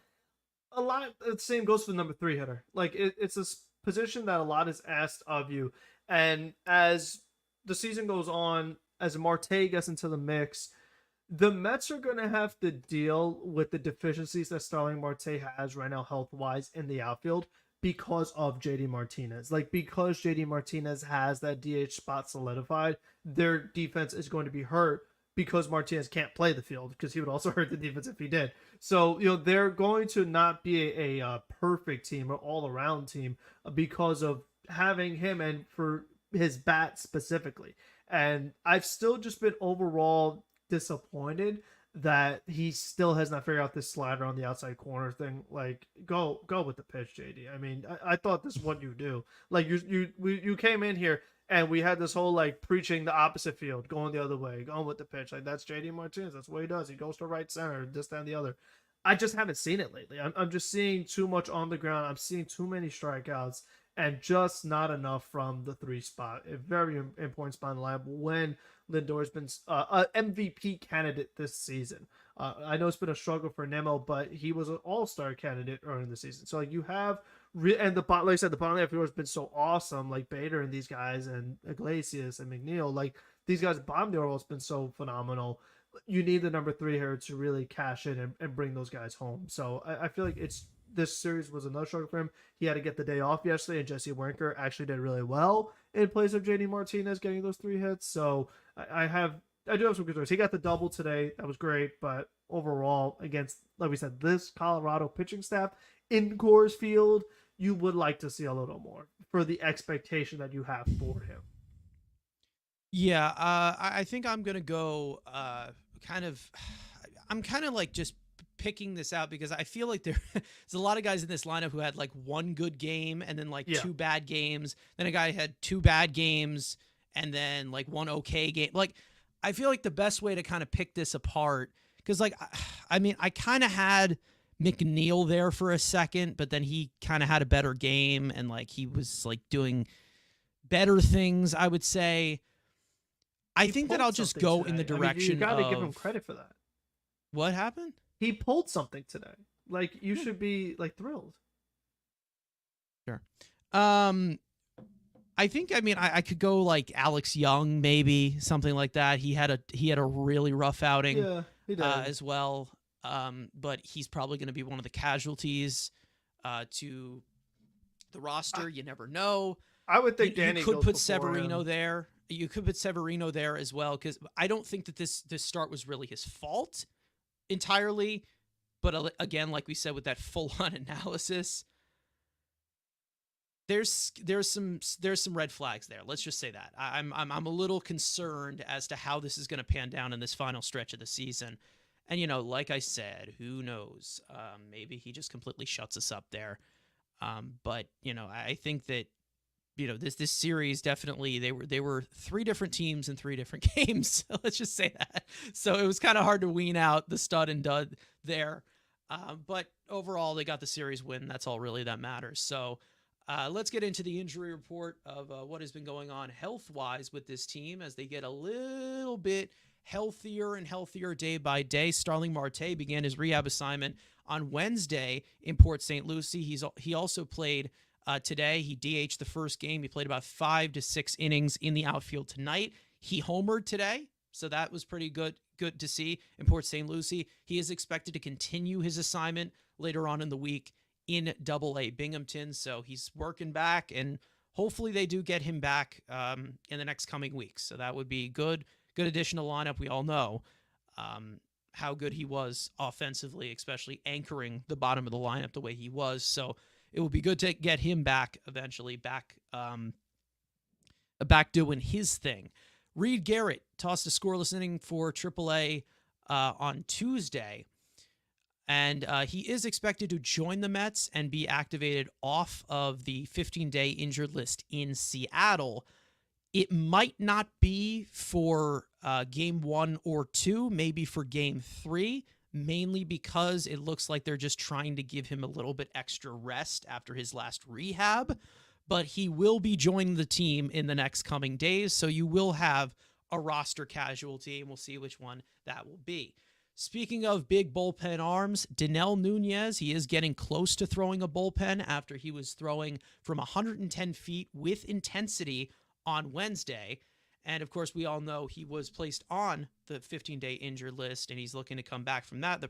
A lot the same goes for the number 3 hitter. Like it's a position that a lot is asked of you. And as the season goes on, as Marte gets into the mix, the Mets are going to have to deal with the deficiencies that Starling Marte has right now, health wise, in the outfield because of JD Martinez. Like, because JD Martinez has that DH spot solidified, their defense is going to be hurt because Martinez can't play the field, because he would also hurt the defense if he did. So, they're going to not be a perfect team or all around team because of having him and for his bat specifically. And I've still just been overall disappointed that he still has not figured out this slider on the outside corner thing. Like, go with the pitch, JD. I mean, I thought this is what you do. Like, you came in here and we had this whole like preaching the opposite field, going the other way, going with the pitch. Like, that's JD Martinez. That's what he does. He goes to right center, this, that, and the other. I just haven't seen it lately. I'm just seeing too much on the ground. I'm seeing too many strikeouts and just not enough from the 3 spot. A very important spot in the lineup when Lindor's been an MVP candidate this season. I know it's been a struggle for Nemo, but he was an all-star candidate early in the season. So like you have, and like I said, the bottom half has been so awesome, like Bader and these guys, and Iglesias and McNeil. Like these guys, bottom of the order has been so phenomenal. You need the number 3 here to really cash in and bring those guys home. So I feel like this series was another struggle for him. He had to get the day off yesterday, and Jesse Winker actually did really well in place of JD Martinez getting those 3 hits. So I do have some concerns. He got the double today. That was great. But overall, against, like we said, this Colorado pitching staff in Coors Field, you would like to see a little more for the expectation that you have for him. Yeah, I think I'm going to go I'm kind of like just picking this out because I feel like there's a lot of guys in this lineup who had like 1 good game and then like 2 bad games. Then a guy had 2 bad games and then like 1 okay game. Like, I feel like the best way to kind of pick this apart, because like, I mean, I kind of had McNeil there for a second, but then he kind of had a better game and like he was like doing better things, I would say. I think that I'll just go in the direction you got to give him credit for that. What happened? He pulled something today. Like, you should be like thrilled. Sure. I think, I mean, I could go like Alex Young, maybe something like that. He had a really rough outing, yeah, he did. As well. But he's probably going to be one of the casualties to the roster. You never know. I would think Danny you could put Severino there. You could put Severino there as well, because I don't think that this start was really his fault entirely. But again, like we said, with that full-on analysis, there's some red flags there. Let's just say that I'm a little concerned as to how this is going to pan down in this final stretch of the season. And like I said, who knows? Maybe he just completely shuts us up there. But I think that this series definitely they were 3 different teams in 3 different games. Let's just say that. So it was kind of hard to wean out the stud and dud there. But overall, they got the series win. That's all really that matters. So let's get into the injury report of what has been going on health-wise with this team as they get a little bit healthier and healthier day by day. Starling Marte began his rehab assignment on Wednesday in Port St. Lucie. He also played today. He DH'd the first game. He played about 5 to 6 innings in the outfield tonight. He homered today, so that was pretty good to see in Port St. Lucie. He is expected to continue his assignment later on in the week in Double-A Binghamton, so he's working back, and hopefully they do get him back in the next coming weeks. So that would be good additional lineup. We all know how good he was offensively, especially anchoring the bottom of the lineup the way he was. So it will be good to get him back eventually, back doing his thing. Reed Garrett tossed a scoreless inning for AAA on Tuesday, and he is expected to join the Mets and be activated off of the 15-day injured list in Seattle. It might not be for game 1 or 2, maybe for game 3, mainly because it looks like they're just trying to give him a little bit extra rest after his last rehab. But he will be joining the team in the next coming days, so you will have a roster casualty, and we'll see which one that will be. Speaking of big bullpen arms, Dinel Nunez, he is getting close to throwing a bullpen after he was throwing from 110 feet with intensity on Wednesday. And of course, we all know he was placed on the 15-day injured list, and he's looking to come back from that. The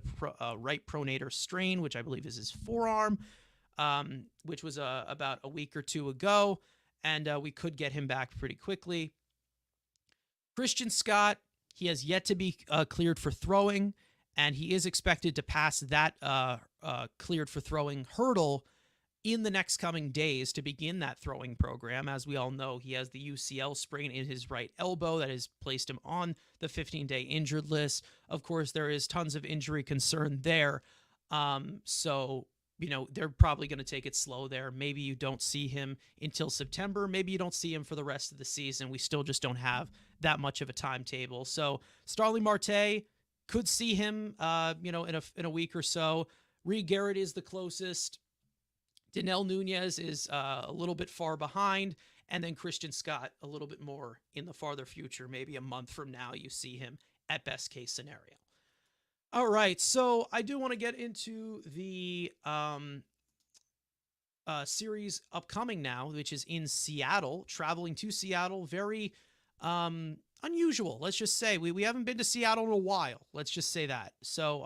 right pronator strain, which I believe is his forearm, which was about a week or two ago, and we could get him back pretty quickly. Christian Scott, he has yet to be cleared for throwing, and he is expected to pass that cleared for throwing hurdle in the next coming days to begin that throwing program. As we all know, he has the UCL sprain in his right elbow that has placed him on the 15-day injured list. Of course, there is tons of injury concern there. So, they're probably going to take it slow there. Maybe you don't see him until September. Maybe you don't see him for the rest of the season. We still just don't have that much of a timetable. So Starling Marte could see him, in a week or so. Reed Garrett is the closest. Dinel Nunez is a little bit far behind. And then Christian Scott a little bit more in the farther future. Maybe a month from now, you see him at best case scenario. All right, so I do want to get into the series upcoming now, which is in Seattle, traveling to Seattle. Very unusual, let's just say. We haven't been to Seattle in a while, let's just say that. So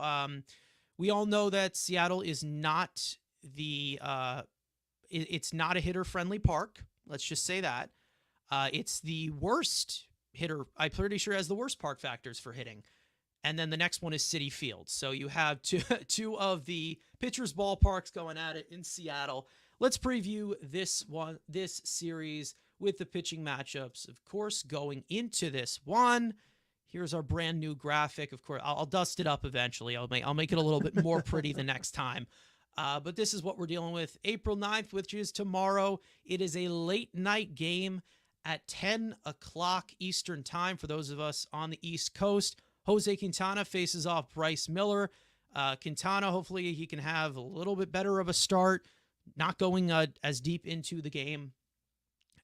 we all know that Seattle is not it's not a hitter-friendly park. Let's just say that. It's the worst hitter, I'm pretty sure has the worst park factors for hitting. And then the next one is Citi Field. So you have two of the pitchers' ballparks going at it in Seattle. Let's preview this series with the pitching matchups. Of course, going into this one, here's our brand new graphic. Of course, I'll dust it up eventually. I'll make it a little bit more pretty the next time. But this is what we're dealing with. April 9th, which is tomorrow. It is a late night game at 10 o'clock Eastern time for those of us on the East Coast. Jose Quintana faces off Bryce Miller. Quintana, hopefully he can have a little bit better of a start, not going as deep into the game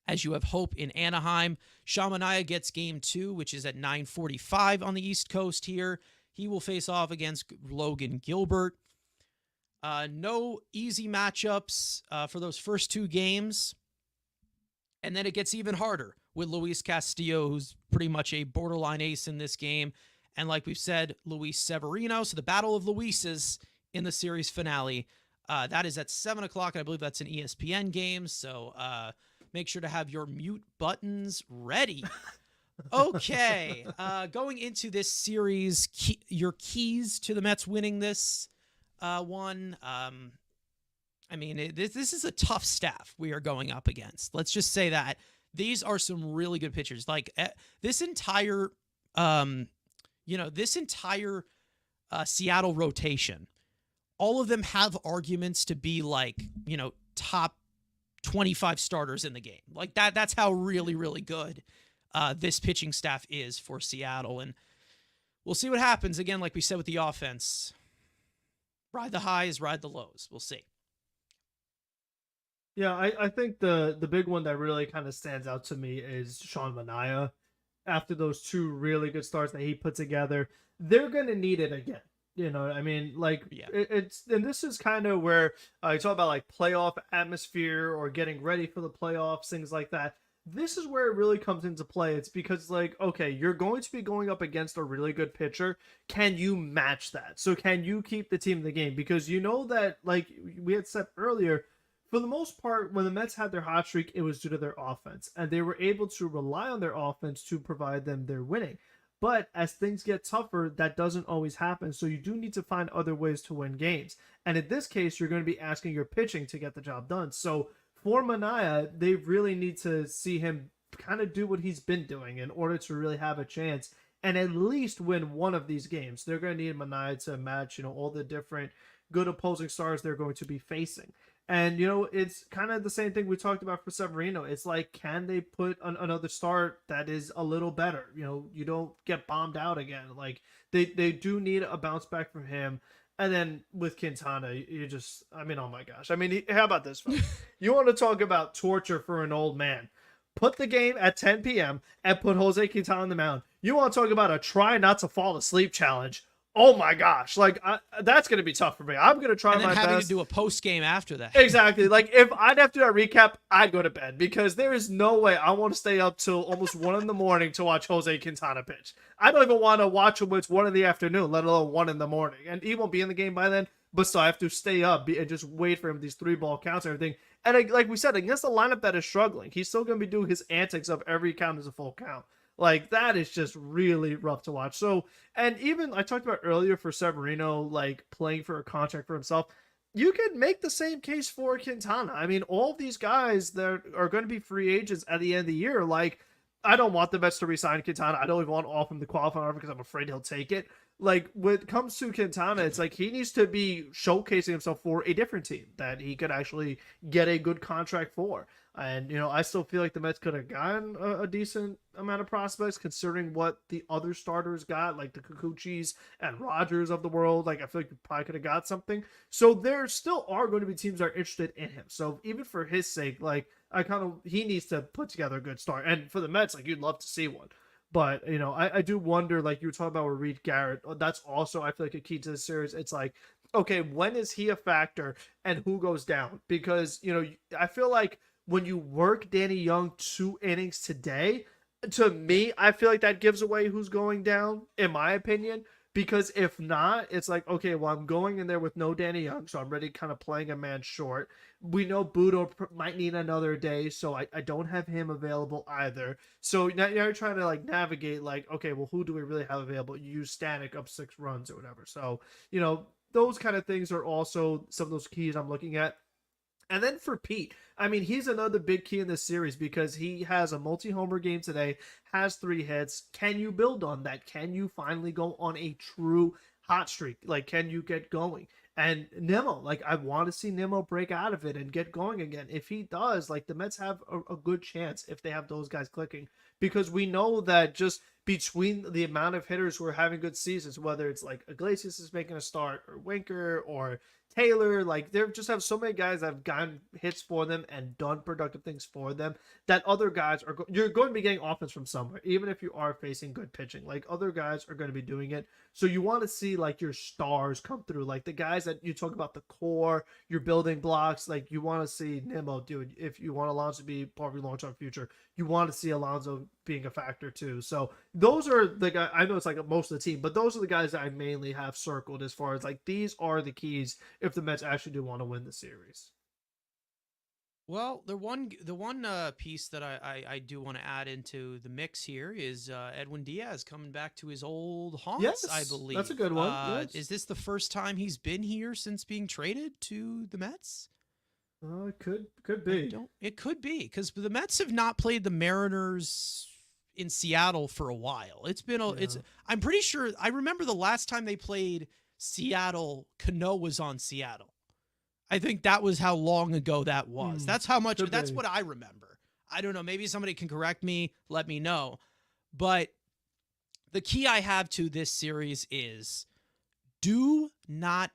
as you have hope in Anaheim. Shamania gets game 2, which is at 9:45 on the East Coast here. He will face off against Logan Gilbert. No easy matchups for those first 2 games. And then it gets even harder with Luis Castillo, who's pretty much a borderline ace in this game. And like we've said, Luis Severino. So the Battle of Luises in the series finale. That is at 7 o'clock. And I believe that's an ESPN game. So make sure to have your mute buttons ready. Okay. Going into this series, your keys to the Mets winning this one. This is a tough staff we are going up against. Let's just say that. These are some really good pitchers. Like this entire Seattle rotation, all of them have arguments to be top 25 starters in the game. Like that's how really, really good this pitching staff is for Seattle. And we'll see what happens. Again, like we said with the offense, ride the highs, ride the lows. We'll see. Yeah, I think the big one that really kind of stands out to me is Sean Manaea. After those 2 really good starts that he put together, they're going to need it again. It's, and this is kind of where you talk about playoff atmosphere or getting ready for the playoffs, things like that. This is where it really comes into play. It's because okay, you're going to be going up against a really good pitcher. Can you match that? So can you keep the team in the game? Because you know that, we had said earlier, for the most part, when the Mets had their hot streak, it was due to their offense, and they were able to rely on their offense to provide them their winning. But as things get tougher, that doesn't always happen. So you do need to find other ways to win games. And in this case, you're going to be asking your pitching to get the job done. So for Manaea, they really need to see him kind of do what he's been doing in order to really have a chance and at least win one of these games. They're going to need Manaea to match, all the different good opposing stars they're going to be facing. And, it's kind of the same thing we talked about for Severino. It's like, can they put another start that is a little better? You don't get bombed out again. Like, they do need a bounce back from him. And then with Quintana, you just, oh my gosh. How about this, folks? You want to talk about torture for an old man? Put the game at 10 p.m. and put Jose Quintana on the mound. You want to talk about a try not to fall asleep challenge? Oh my gosh, that's going to be tough for me. I'm going to try my best. And then having to do a post game after that. Exactly. Like, if I'd have to do a recap, I'd go to bed because there is no way I want to stay up till almost 1 in the morning to watch Jose Quintana pitch. I don't even want to watch him when it's 1 in the afternoon, let alone 1 in the morning. And he won't be in the game by then, but still I have to stay up and just wait for him, these 3-ball counts and everything. And like we said, against a lineup that is struggling, he's still going to be doing his antics of every count is a full count. Like, that is just really rough to watch. So, and even I talked about earlier for Severino, like playing for a contract for himself, you could make the same case for Quintana. All of these guys that are going to be free agents at the end of the year, like, I don't want the Mets to resign Quintana. I don't even want to offer him the qualifying offer because I'm afraid he'll take it. Like, when it comes to Quintana, it's like he needs to be showcasing himself for a different team that he could actually get a good contract for. And, I still feel like the Mets could have gotten a decent amount of prospects considering what the other starters got, like the Kikuchis and Rogers of the world. Like, I feel like we probably could have got something. So there still are going to be teams that are interested in him. So even for his sake, like, he needs to put together a good start. And for the Mets, like, you'd love to see one. But, I do wonder, like you were talking about with Reed Garrett, that's also, I feel like, a key to the series. It's like, okay, when is he a factor and who goes down? Because, I feel like when you work Danny Young 2 innings today, to me, I feel like that gives away who's going down, in my opinion. Because if not, it's like, okay, well, I'm going in there with no Danny Young, so I'm already kind of playing a man short. We know Budo might need another day, so I don't have him available either. So now you're trying to, like, navigate, like, okay, well, who do we really have available? You use Stanek up 6 runs or whatever. So, those kind of things are also some of those keys I'm looking at. And then for Pete, he's another big key in this series because he has a multi-homer game today, has 3 hits. Can you build on that? Can you finally go on a true hot streak? Like, can you get going? And Nimmo, like, I want to see Nimmo break out of it and get going again. If he does, like, the Mets have a good chance if they have those guys clicking. Because we know that just between the amount of hitters who are having good seasons, whether it's like Iglesias is making a start or Winker or Taylor, like, they just have so many guys that have gotten hits for them and done productive things for them that other guys are you're going to be getting offense from somewhere, even if you are facing good pitching. Like, other guys are going to be doing it. So you want to see, like, your stars come through, like the guys that you talk about, the core, your building blocks. Like, you want to see Nimmo do it. If you want Alonso to be part of your long-term future, you want to see Alonso being a factor too. So those are the guys. I know it's like most of the team, but those are the guys that I mainly have circled as far as, like, these are the keys if the Mets actually do want to win the series. Well, the one piece that I do want to add into the mix here is Edwin Diaz coming back to his old haunts. Yes, I believe that's a good one. Yes. Is this the first time he's been here since being traded to the Mets? It could be. It could be because the Mets have not played the Mariners in Seattle for a while. It's been I'm pretty sure I remember the last time they played Seattle, Cano was on Seattle. I think that was how long ago that was. That's how much. That's what I remember. I don't know. Maybe somebody can correct me. Let me know. But the key I have to this series is do not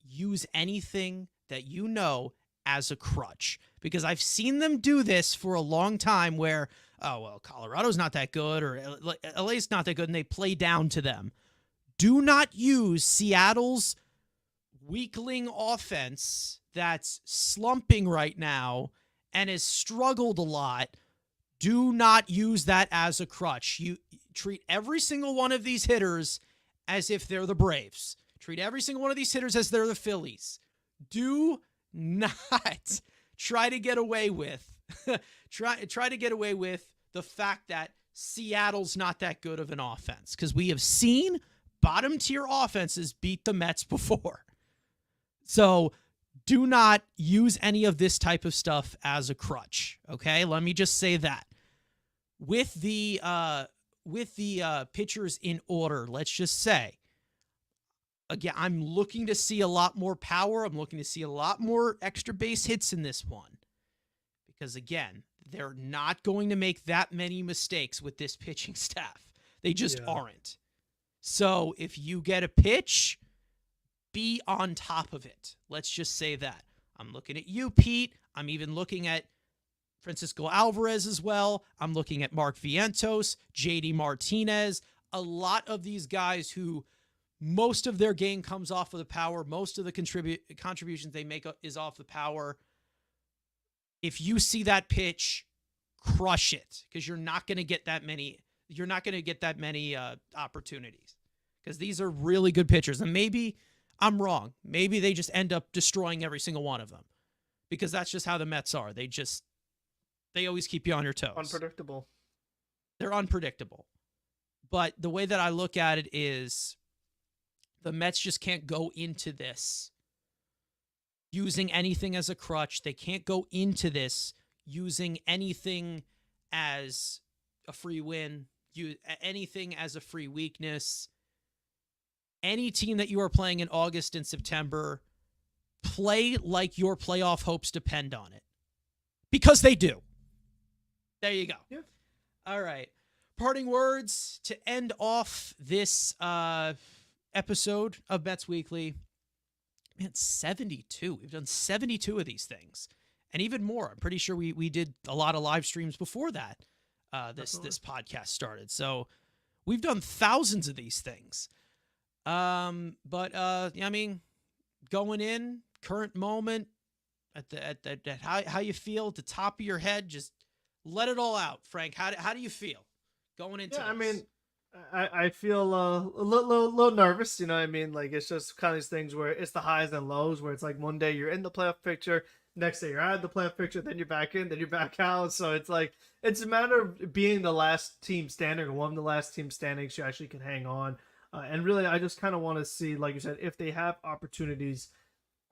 use anything that you know as a crutch, because I've seen them do this for a long time where, oh, well, Colorado's not that good or LA's not that good, and they play down to them. Do not use Seattle's weakling offense that's slumping right now and has struggled a lot. Do not use that as a crutch. You treat every single one of these hitters as if they're the Braves. Treat every single one of these hitters as they're the Phillies. Do not try to get away with try to get away with the fact that Seattle's not that good of an offense, because we have seen bottom tier offenses beat the Mets before. So do not use any of this type of stuff as a crutch. Okay, let me just say that. With the pitchers in order, let's just say, again, I'm looking to see a lot more power. I'm looking to see a lot more extra base hits in this one, because again, they're not going to make that many mistakes with this pitching staff. They just aren't. So if you get a pitch, be on top of it. Let's just say that. I'm looking at you, Pete. I'm even looking at Francisco Alvarez as well. I'm looking at Mark Vientos, JD Martinez, a lot of these guys who most of their game comes off of the power. Most of the contributions they make is off the power. If you see that pitch, crush it, because you're not going to get that many. You're not going to get that many opportunities, because these are really good pitchers. And maybe I'm wrong. Maybe they just end up destroying every single one of them, because that's just how the Mets are. They always keep you on your toes. Unpredictable. They're unpredictable. But the way that I look at it is the Mets just can't go into this using anything as a crutch. They can't go into this using anything as a free win, anything as a free weakness. Any team that you are playing in August and September, play like your playoff hopes depend on it, because they do. There you go. Yeah. All right. Parting words to end off this episode of Mets Weekly. Man, 72. We've done 72 of these things, and even more. I'm pretty sure we did a lot of live streams before that. This podcast started. So we've done thousands of these things. I mean, going in, current moment, at how you feel at the top of your head, just let it all out. Frank, how do you feel going into this? I mean, I feel a little nervous, you know what I mean? Like, it's just kind of these things where it's the highs and lows, where it's like one day you're in the playoff picture, next day you're out of the playoff picture, then you're back in, then you're back out. So it's like, it's a matter of being the last team standing, or one of the last team standing, so you actually can hang on. And really, I just kind of want to see, like you said, if they have opportunities,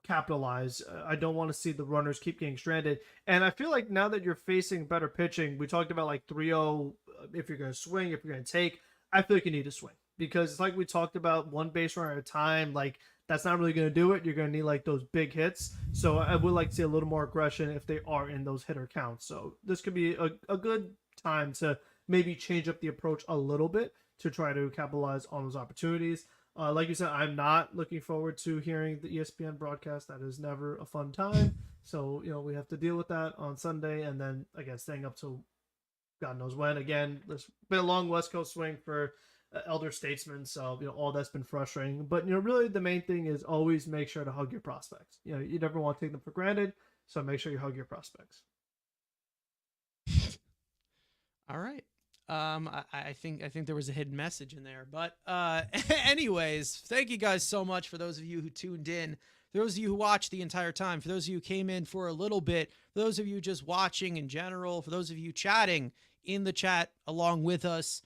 capitalize. I don't want to see the runners keep getting stranded. And I feel like now that you're facing better pitching, we talked about like 3-0, if you're going to swing, if you're going to take, I feel like you need to swing, because it's like we talked about, one base runner at a time. Like, that's not really going to do it. You're going to need like those big hits. So I would like to see a little more aggression if they are in those hitter counts. So this could be a good time to maybe change up the approach a little bit to try to capitalize on those opportunities. Like you said, I'm not looking forward to hearing the ESPN broadcast. That is never a fun time. So, you know, we have to deal with that on Sunday, and then again, staying up till God knows when. Again, there's been a long West Coast swing for elder statesmen, so, you know, all that's been frustrating. But, you know, really the main thing is always make sure to hug your prospects. You know, you never want to take them for granted, so make sure you hug your prospects. All right. I think there was a hidden message in there, but anyways, thank you guys so much for those of you who tuned in, for those of you who watched the entire time, for those of you who came in for a little bit, for those of you just watching in general, for those of you chatting in the chat along with us.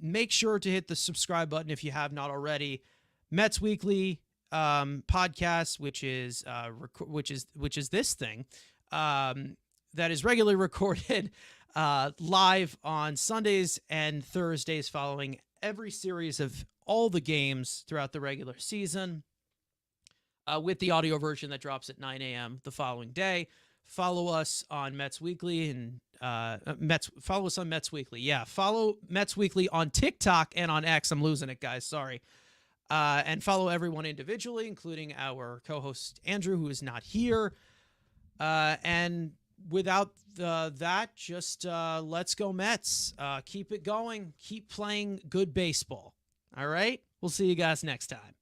Make sure to hit the subscribe button if you have not already. Mets Weekly podcast, which is this thing that is regularly recorded live on Sundays and Thursdays following every series of all the games throughout the regular season, with the audio version that drops at 9 a.m. the following day. Follow us on Mets Weekly and follow us on Mets Weekly. Yeah, follow Mets Weekly on TikTok and on X. I'm losing it, guys. Sorry. And follow everyone individually, including our co-host Andrew, who is not here. And without that, just let's go Mets. Keep it going. Keep playing good baseball. All right? We'll see you guys next time.